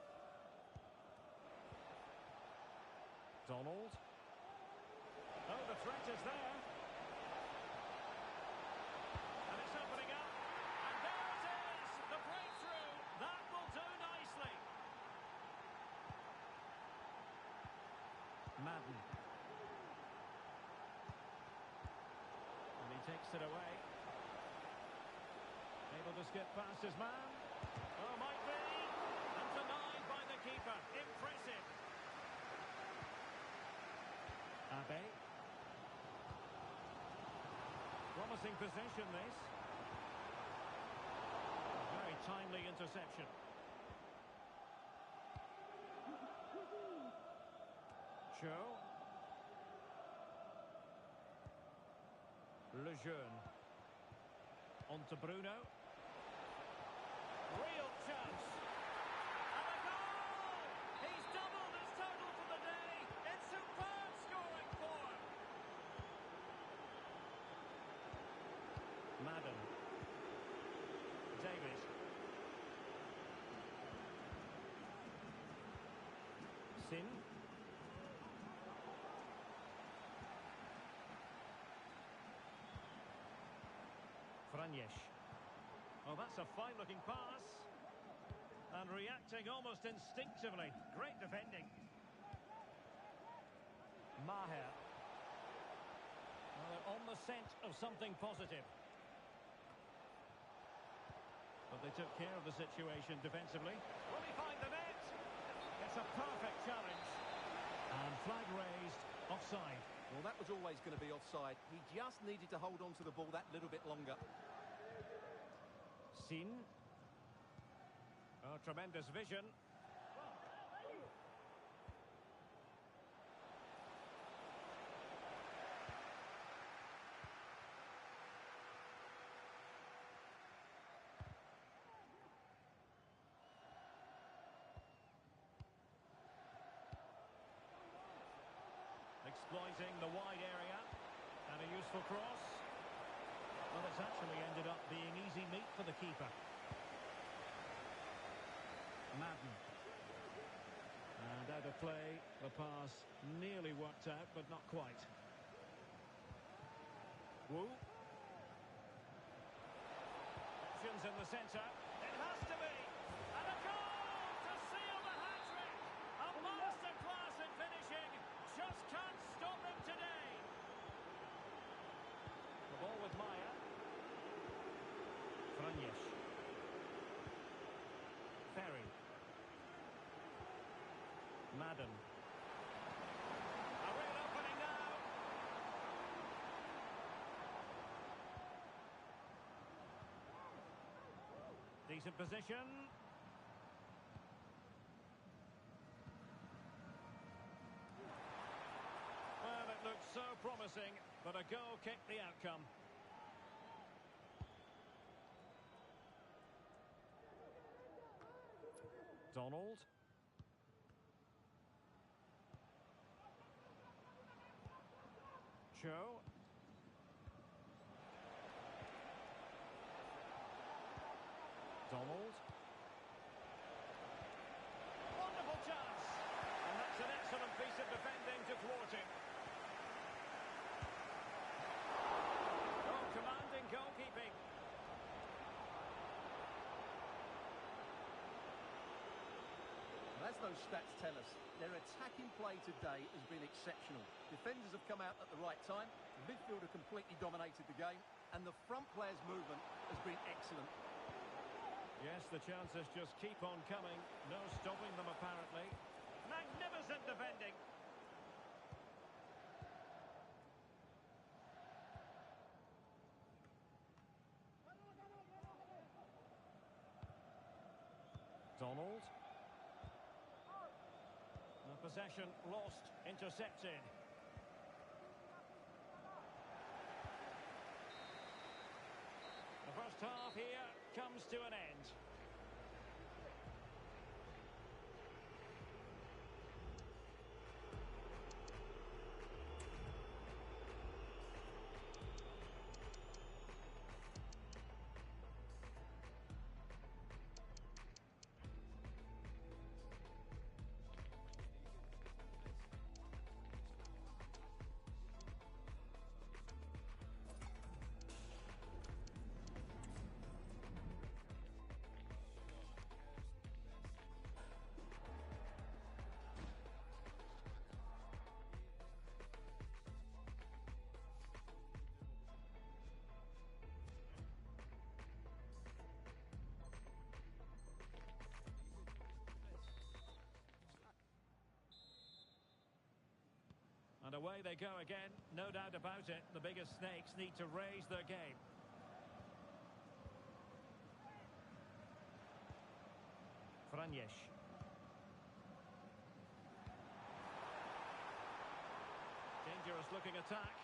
Donald. Oh, the threat is there. And it's opening up. And there it is! The breakthrough! That will do nicely. Madden. And he takes it away. Able to skip past his man. Oh, might be. And denied by the keeper. Impressive. Abe. Promising position, this. Very timely interception. Cho. Lejeune. On to Bruno. Real chance. And a goal! He's doubled his total for the day. It's superb scoring form. Madden. Davis. Sin. Franjesh. Oh, that's a fine-looking pass. And reacting almost instinctively. Great defending. Maher. Well, they're on the scent of something positive. But they took care of the situation defensively. Will he find the net? It's a perfect challenge. And flag raised, offside. Well, that was always going to be offside. He just needed to hold on to the ball that little bit longer. Sin. Oh, tremendous vision. Exploiting the wide area. And a useful cross. Well, it's actually ended up being easy meat for the keeper. Madden. And out of play, the pass nearly worked out, but not quite. Wu. Options in the centre. It has to be. And a goal to seal the hat-trick. A masterclass in finishing. Just can't stop him today. The ball with Maya. Franjesh. Ferry. Madden. A real opening now. Decent position. Well, it looked so promising, but a goal kicked the outcome. Donald. Cho. Donald. Wonderful chance. And that's an excellent piece of defending to thwart it. Oh, commanding goalkeeping. As those stats tell us, their attacking play today has been exceptional. Defenders have come out at the right time, the midfielder completely dominated the game, and the front player's movement has been excellent. Yes, the chances just keep on coming. No stopping them, apparently. Magnificent defending. Donald. The possession lost, intercepted. The first half here comes to an end. away they go again. No doubt about it. The biggest snakes need to raise their game. Franjes. Dangerous looking attack.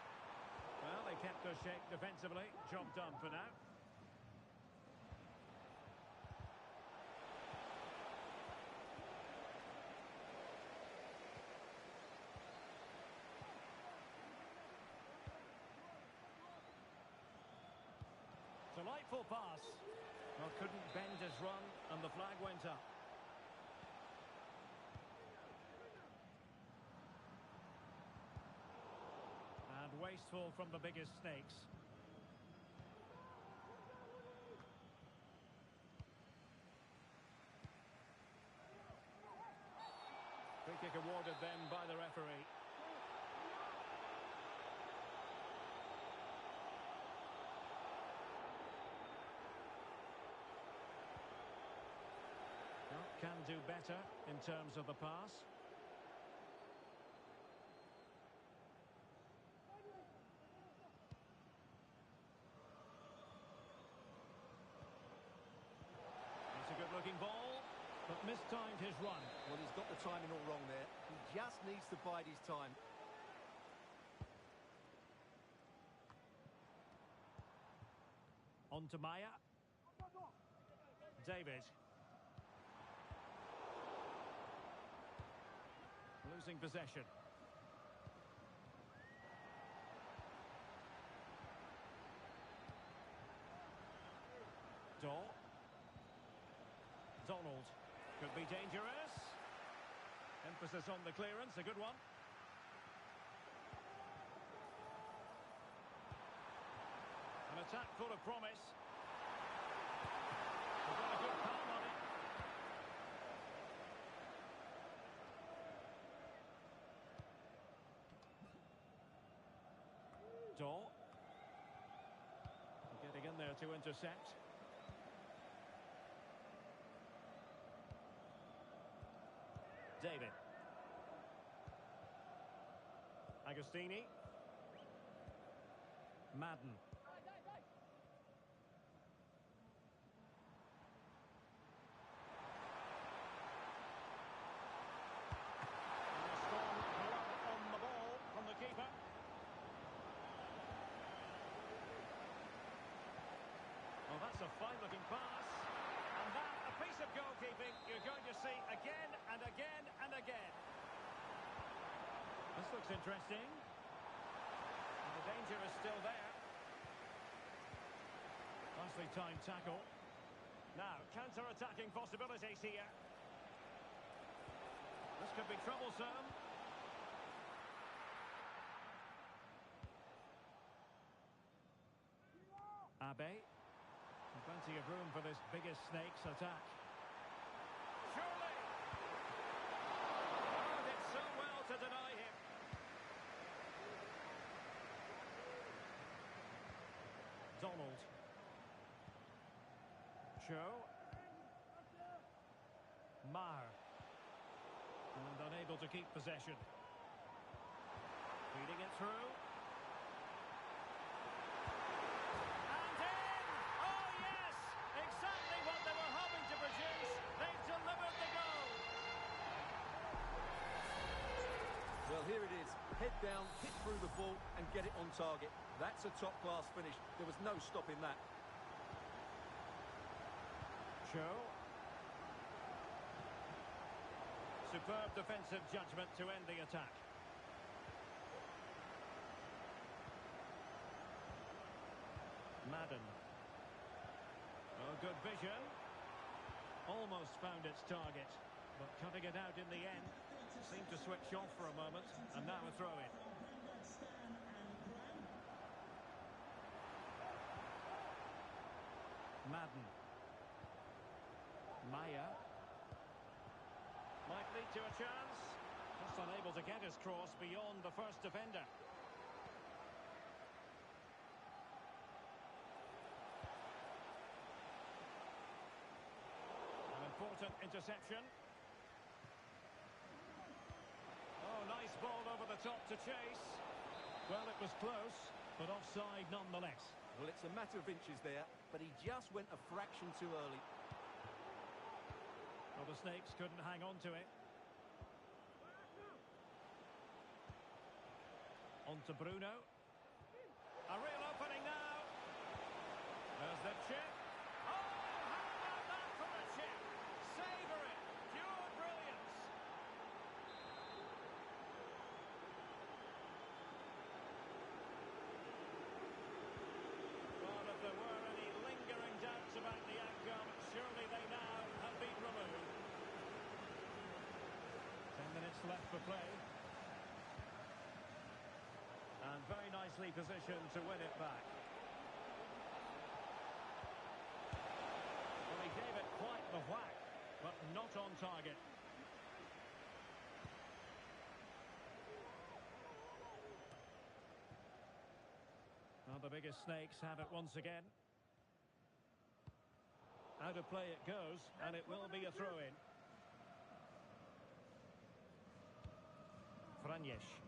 Well, they kept their shape defensively. Job done for now. Delightful pass. Well, couldn't bend his run, and the flag went up. And wasteful from the biggest snakes. Free kick awarded then by the referee. Can do better in terms of the pass. That's a good-looking ball, but mistimed his run. Well, he's got the timing all wrong there. He just needs to bide his time. On to Maya. David. Losing possession. Donald. Could be dangerous. Emphasis on the clearance, a good one. An attack full of promise. They've got a good palm on it. Getting in there to intercept. David. Agostini. Madden. Well, that's a fine-looking pass. And that, a piece of goalkeeping you're going to see again and again and again. This looks interesting. And the danger is still there. Nicely timed tackle. Now, counter-attacking possibilities here. This could be troublesome. Abe. Plenty of room for this biggest snake's attack. Surely! Oh, did so well to deny him. Donald. Cho. Mar. And unable to keep possession. Feeding it through. Well, here it is. Head down, kick through the ball and get it on target. That's a top-class finish. There was no stopping that. Cho. Superb defensive judgment to end the attack. Madden. Oh, good vision. Almost found its target, but cutting it out in the end. Seemed to switch off for a moment, and now a throw-in. Madden. Maya. Might lead to a chance. Just unable to get his cross beyond the first defender. An important interception. Oh, nice ball over the top to chase. Well, it was close, but offside nonetheless. Well, it's a matter of inches there, but he just went a fraction too early. Well, the Snakes couldn't hang on to it. On to Bruno. A real opening now. There's the chip. Oh, how about that for a chip? Savour it. Pure brilliance. Well, if there were any lingering doubts about the outcome, surely they now have been removed. 10 minutes left for play. And very nicely positioned to win it back. Well, he gave it quite the whack, but not on target. Well, the biggest Snakes have it once again. Out of play it goes, and it will be a throw-in. Franjesh.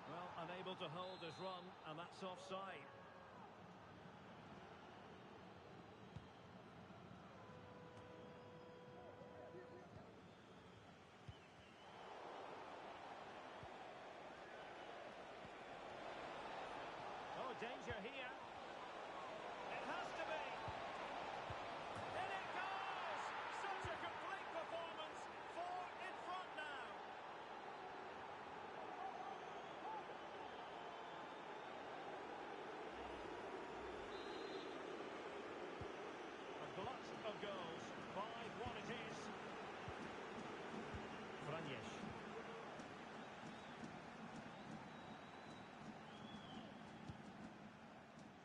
Well, unable to hold his run, and that's offside. Oh, danger here. It has to be. In it goes! Such a complete performance. 4 in front now. A glut of goals. 5-1 it is. Franjesh.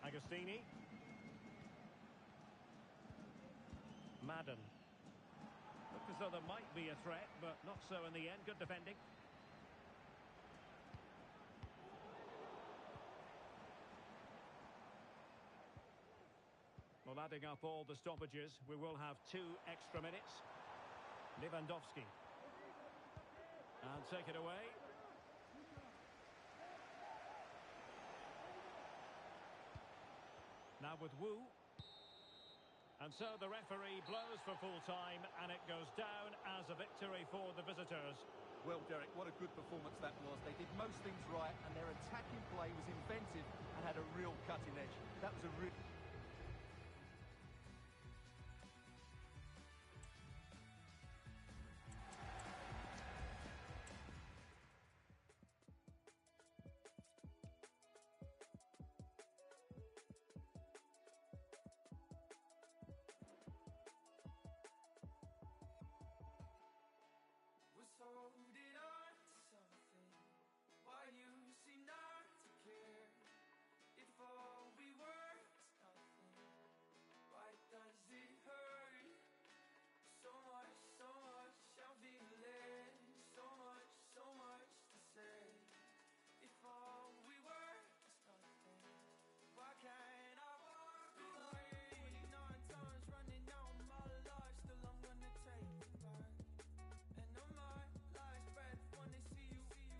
Agostini. Madden. Looked as though there might be a threat, but not so in the end. Good defending. Well, adding up all the stoppages, we will have 2 extra minutes. Lewandowski. And take it away. Now with Wu. And so the referee blows for full time, and it goes down as a victory for the visitors. Well, Derek, what a good performance that was. They did most things right, and their attacking play was inventive and had a real cutting edge. That was a real... Was holding on to something while you seem not to care. If all we were is nothing, why does it hurt? So much I'm feeling, so much to say. If all we were is nothing, why can't I walk away? 29 times running out of my life, still I'm gonna take it back. And on my last breath, when they see you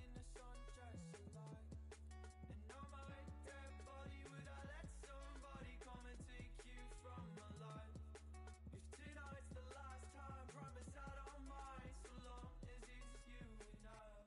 in the sun, just alive. And on my dead body, would I let somebody come and take you from my life? If tonight's the last time, promise I don't mind, so long as it's you and I.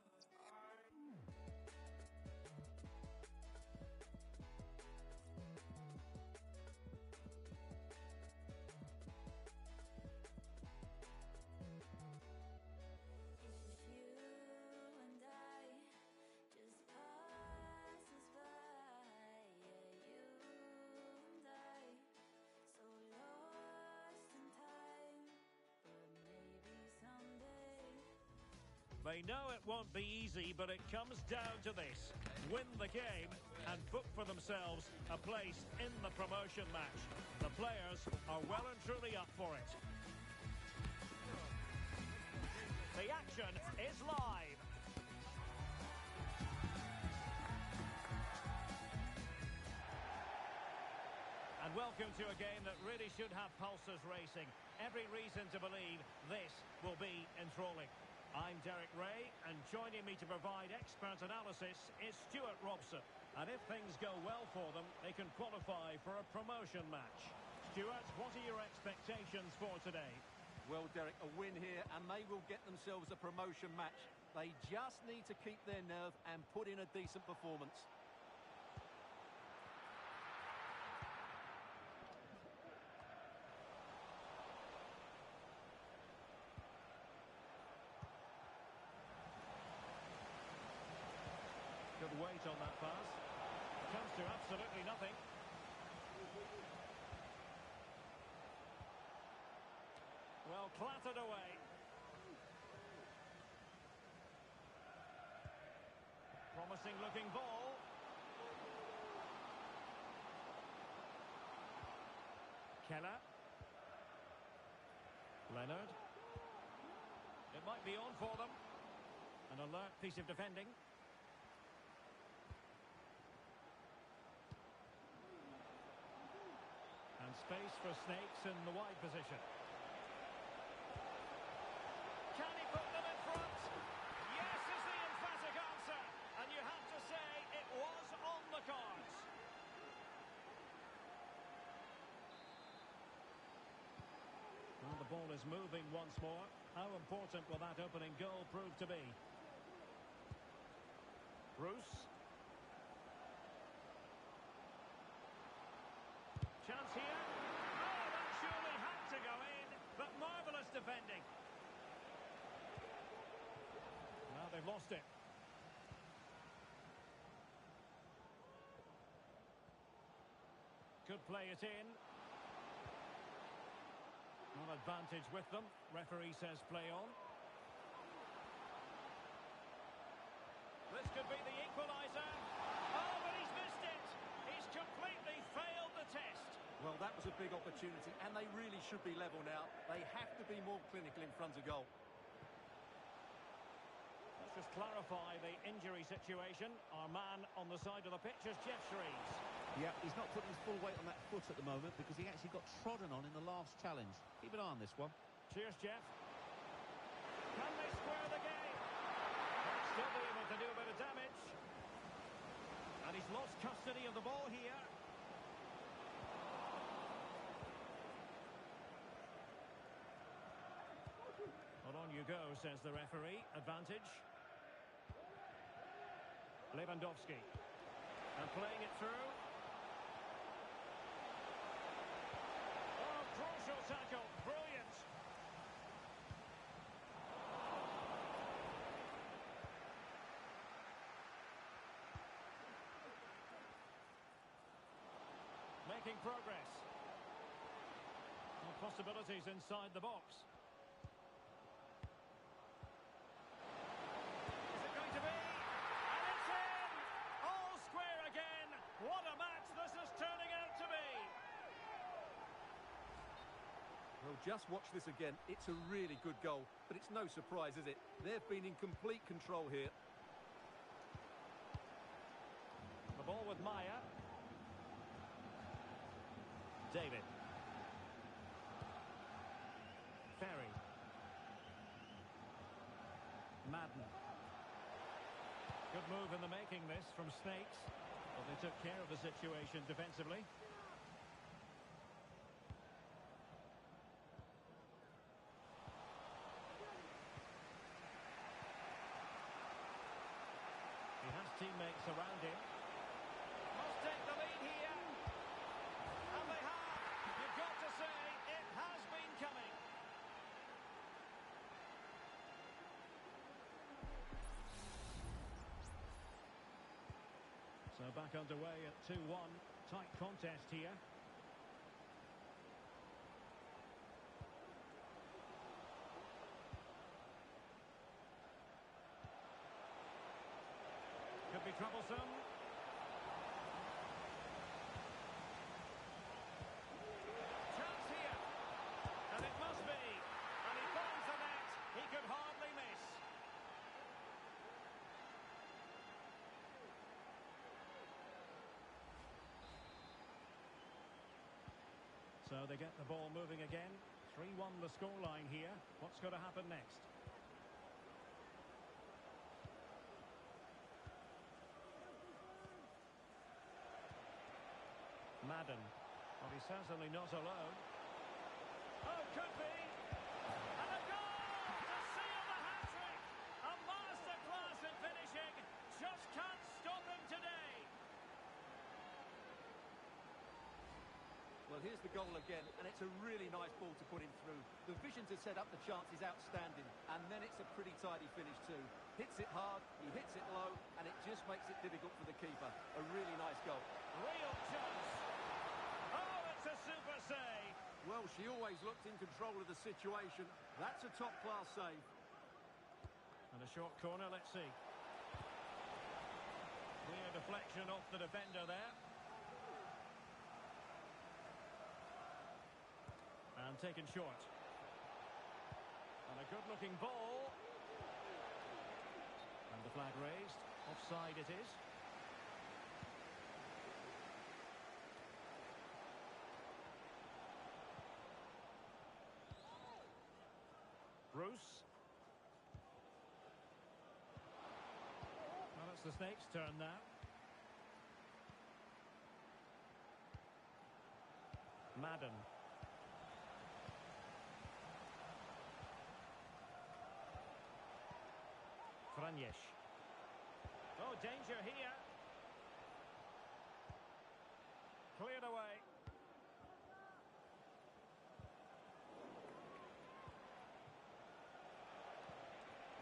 They know it won't be easy, but it comes down to this. Win the game and book for themselves a place in the promotion match. The players are well and truly up for it. The action is live. And welcome to a game that really should have pulses racing. Every reason to believe this will be enthralling. I'm Derek Ray, and joining me to provide expert analysis is Stuart Robson. And if things go well for them, they can qualify for a promotion match. Stuart, what are your expectations for today? Well, Derek, a win here and they will get themselves a promotion match. They just need to keep their nerve and put in a decent performance. Good weight on that pass. Comes to absolutely nothing. Well, clattered away. Promising looking ball. Keller. Leonard. It might be on for them. An alert piece of defending. And space for Snakes in the wide position. Can he put them in front? Yes is the emphatic answer. And you have to say it was on the cards. Well, the ball is moving once more. How important will that opening goal prove to be? Bruce. Chance here. Oh, that surely had to go in, but marvellous defending. Well, they've lost it. Could play it in. No advantage with them. Referee says play on. This could be the equaliser. Oh, but he's missed it. He's completely failed the test. Well, that was a big opportunity, and they really should be level now. They have to be more clinical in front of goal. Let's just clarify the injury situation. Our man on the side of the pitch is Jeff Shreves. Yeah, he's not putting his full weight on that foot at the moment because he actually got trodden on in the last challenge. Keep an eye on this one. Cheers, Jeff. Can they square the game? They'll still be able to do a bit of damage. And he's lost custody of the ball here. Well, on you go, says the referee. Advantage. Lewandowski. And playing it through. Oh, crucial tackle. Brilliant. Making progress. And possibilities inside the box. Is it going to be? And it's in! All square again. What a match this is turning out to be. Well, just watch this again. It's a really good goal, but it's no surprise, is it? They've been in complete control here. The ball with Maya. David. Ferry. Madden. Good move in the making this from Snakes. Well, they took care of the situation defensively. He has teammates around him. Must take the lead here. And they have. You've got to say, it has been coming. So back underway at 2-1. Tight contest here. Could be troublesome. Chance here. And it must be. And he finds the net. He could hardly miss. So they get the ball moving again. 3-1 the scoreline here. What's going to happen next? Madden. Well, he's certainly not alone. Oh, could be. And a goal to seal the hat-trick. A masterclass in finishing. Just can't stop him today. Well, here's the goal again, and it's a really nice ball to put him through. The vision to set up the chance is outstanding, and then it's a pretty tidy finish too. Hits it hard, he hits it low, and it just makes it difficult for the keeper. A really nice goal. Real chance. Oh, it's a super save. Well, she always looked in control of the situation. That's a top-class save. And a short corner, let's see. Clear deflection off the defender there. And taken short. And a good-looking ball. And the flag raised. Offside it is. Bruce. Well, it's the Snakes' turn now. Madden. Franjesh. Oh, danger here. Cleared away.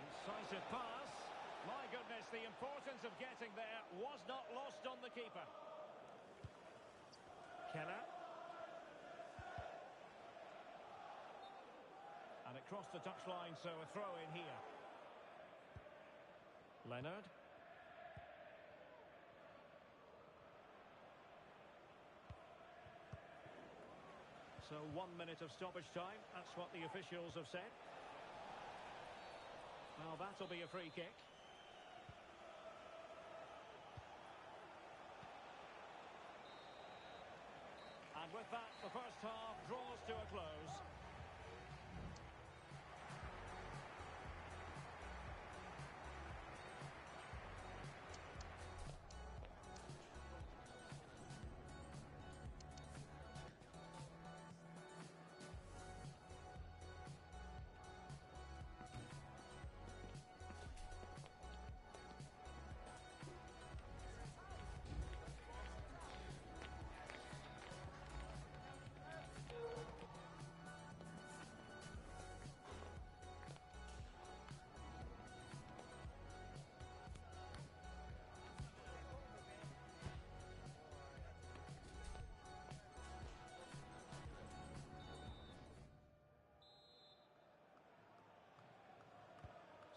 Incisive pass. My goodness, the importance of getting there was not lost on the keeper. Keller. And it crossed the touchline, so a throw in here. Leonard. So 1 minute of stoppage time. That's what the officials have said. Well, that'll be a free kick. And with that, the first half draws to a close.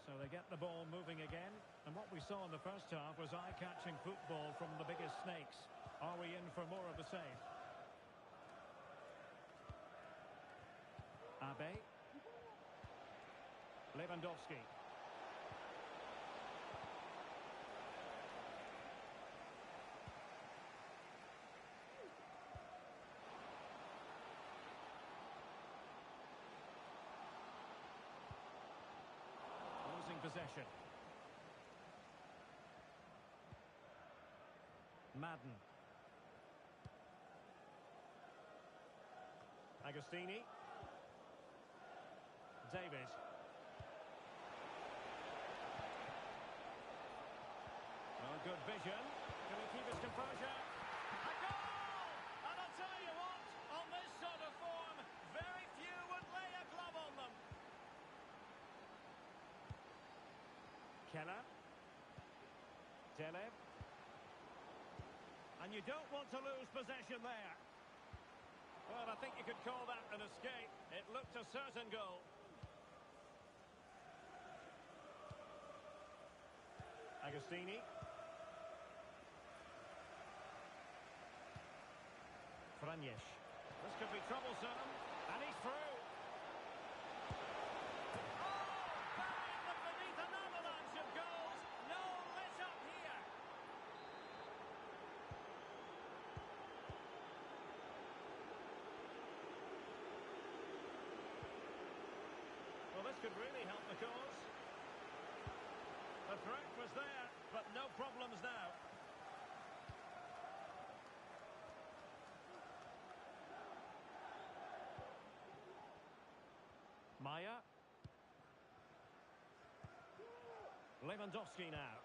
So they get the ball moving again. And what we saw in the first half was eye-catching football from the biggest Snakes. Are we in for more of the same? Abe. Lewandowski. Losing possession. Madden. Agostini. David. Oh, good vision. Can he keep his composure? A goal! And I'll tell you what, on this sort of form, very few would lay a glove on them. Keller. Deleb. And you don't want to lose possession there. Well, I think you could call that an escape. It looked a certain goal. Agostini. Franjesh. This could be troublesome. And he's through. Oh! Buried them beneath an avalanche of goals. No let up here. Well, this could really help the cause. The threat was there, but no problems now. Lewandowski now.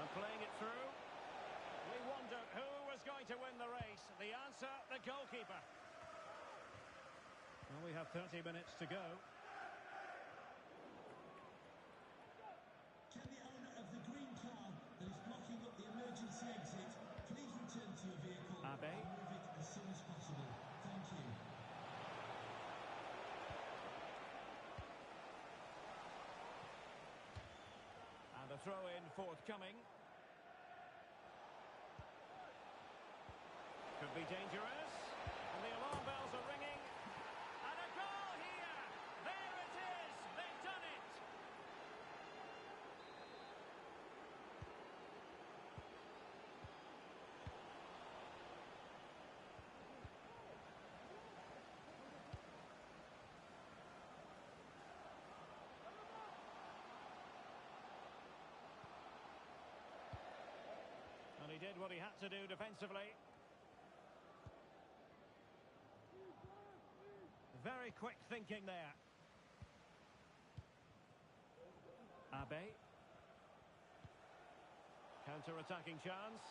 And playing it through. We wondered who was going to win the race. The answer, the goalkeeper. Well, we have 30 minutes to go. Can the owner of the green car that is blocking up the emergency exit please return to your vehicle Abe. and move it as soon as possible? Thank you. And a throw-in forthcoming. Could be dangerous. And the alarm bells are ringing. And a goal here! There it is! They've done it! And he did what he had to do defensively. Very quick thinking there. Abe. Counter-attacking chance.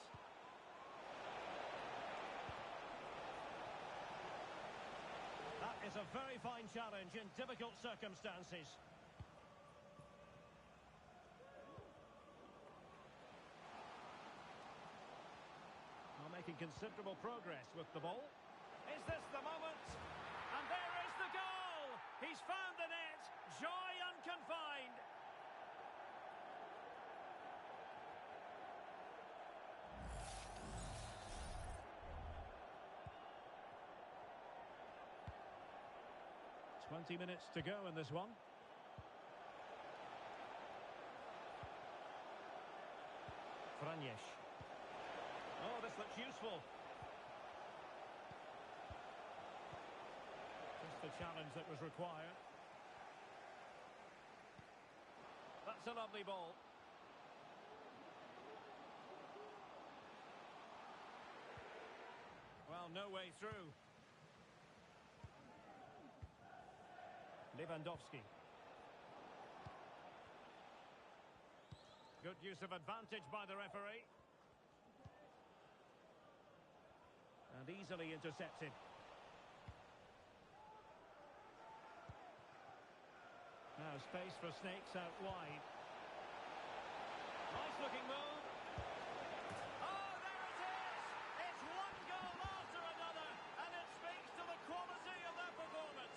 That is a very fine challenge in difficult circumstances. Now making considerable progress with the ball. Is this the moment? And there is the goal! He's found the net! Joy unconfined! "20 minutes to go in this one. Franjes. Oh, this looks useful. Just the challenge that was required. That's a lovely ball. Well, no way through. Lewandowski. Good use of advantage by the referee. And easily intercepted. Now space for Snakes out wide. Nice looking move. Oh, there it is! It's one goal after another, and it speaks to the quality of their performance.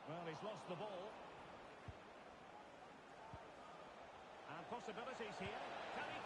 Well, he's lost the ball. And possibilities here. Can he